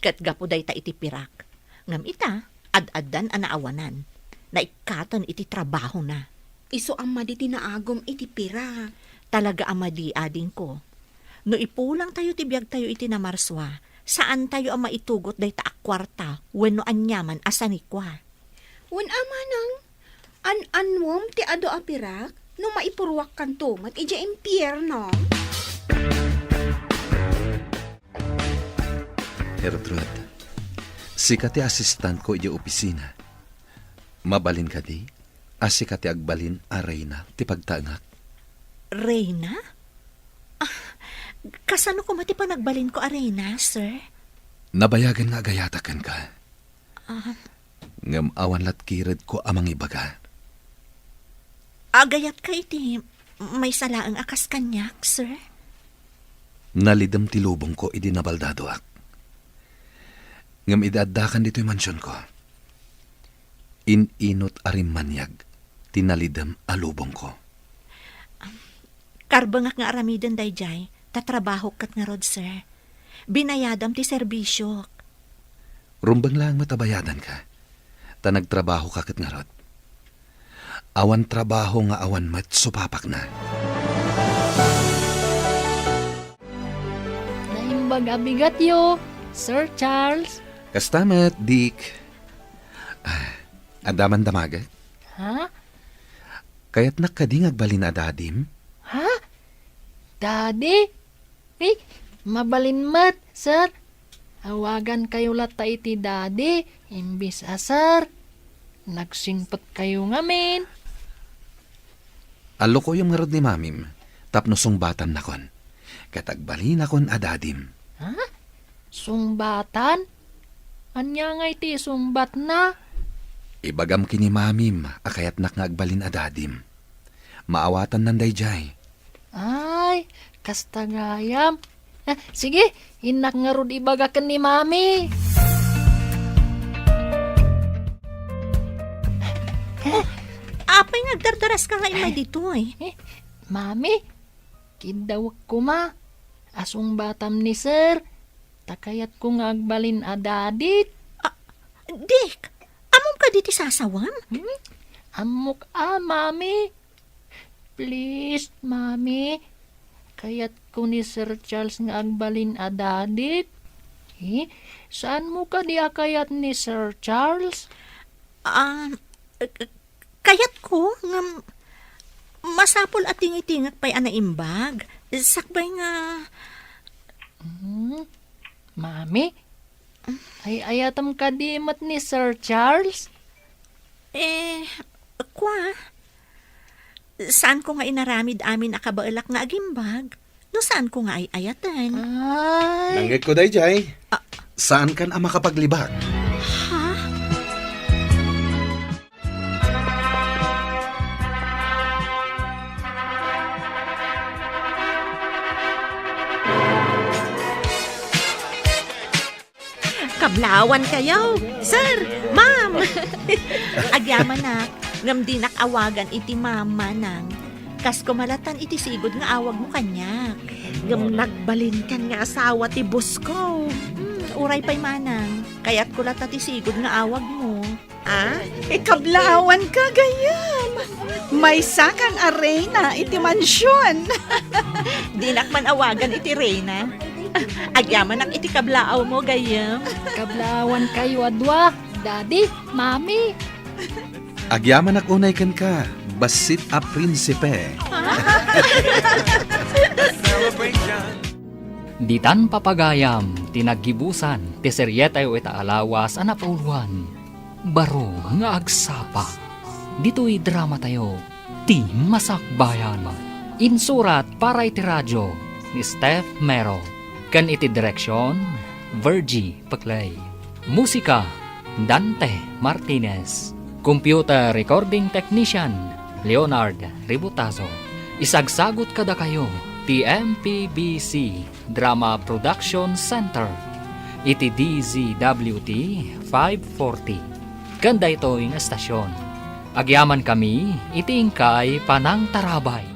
Kat gapo day ta iti pirak. Ngam ita, ad-addan anaawanan. Naikatan iti trabaho na. Iso ang madi tinaagom iti pira. Talaga amadi ading ko. No ipulang tayo tibiyag tayo iti na marswa, saan tayo ang maitugot day ta akwarta, wenno anyaman asanikwa. Wan amanang, an-anwom ti ado apirak, no maipurwak kan tumat, ija impyerno. Gertrude, sikat ti asistant ko iti opisina. Mabalin ka di, asikat ti agbalin a Reyna ti pagtangak. Reyna? Kasano ko mati pa nagbalin ko arena, sir? Nabayagan nga agayatakan ka. Ngam awan lat kired ko amang ibaga. Agayat ka iti, may salaang akas kanyak, sir? Nalidam ti lubong ko idi nabaldado ak. Ngam idadakan dito'y mansyon ko. Ininot arim manyag, tinalidam a lubong ko. Karbangak nga aramiden day jay, tatrabaho kat nga rod, sir. Binayadam ti serbisyo. Rumbang lang matabayadan ka. Ta nagtrabaho ka kat nga rod. Awan trabaho nga awan mat supapak na. Naimbag abigat yo, Sir Charles. Kastamat, Dick. Adaman damaga. Ha? Kaya't nakading agbalin adadim. Ha? Daddy? Eh, mabalin mat, sir. Hawagan kayo lata iti daddy, imbis sir. Nagsingpot kayo ngamin. Alo ko yung ngarod ni mamim, tapno sungbatan na kon. Katagbalin akon adadim. Ha? Sungbatan? Anya nga iti sungbat na? Ibagam kini mamim, akayat nakagbalin adadim. Maawatan nanday jay. Ay, kastagayam. Sige, inak nga rod ibagakan ni mami. Apay nagdardaras ka nga imay dito eh. Mami, kidawak ko ma. Asong batam ni sir. Takayat ko nga agbalin adadit. Dick, amom ka diti sasawam? Amok mami. Please, mami. Kayat ko ni Sir Charles nga agbalin adadit. Saan mo ka di akayat ni Sir Charles? Kayat ko nga masapol at tingitingak pa'y anaimbag. Sakbay nga... Mami, ay ayatam ka di mat ni Sir Charles? Saan ko nga inaramid amin akabaelak nga agimbag? No saan ko nga ay ayatan? Ay, Nangit ko day jay. Saan kan ang makapaglibak? Ha? Kablawan kayo, sir, ma'am. Agyaman na, ngam di nakawagan iti mama nang kas kumalatan iti sigod nga awag mo kanyak. Ngam nagbalin kan nga asawa ti boss ko. uray pa'y manang. Kaya't kulat at isigod nga awag mo. Ah? Ikablaawan ka gayam. May sakang arena iti mansyon. Dinak man awagan iti Reyna. Agyaman ang iti kablaaw mo, gayam. Kablawan kayo adwa, daddy, mami. Agyaman ak unay kan ka, basit a prinsipe. Ditan papagayam, tinaggibusan, ti seryetayo ita alawas, anapauluan. Baro nga agsapa. Dito'y drama tayo, ti masakbayan. Insurat para iti radyo, ni Steph Mero. Kan iti direksyon, Virgie Paclay. Musika, Dante Martinez. Computer recording technician, Leonard Ributazo. Isagsagot kada kayo, TMPBC Drama Production Center. Iti DZWT 540. Ganda ito yung estasyon. Agyaman kami, iti ingkay Panang Tarabay.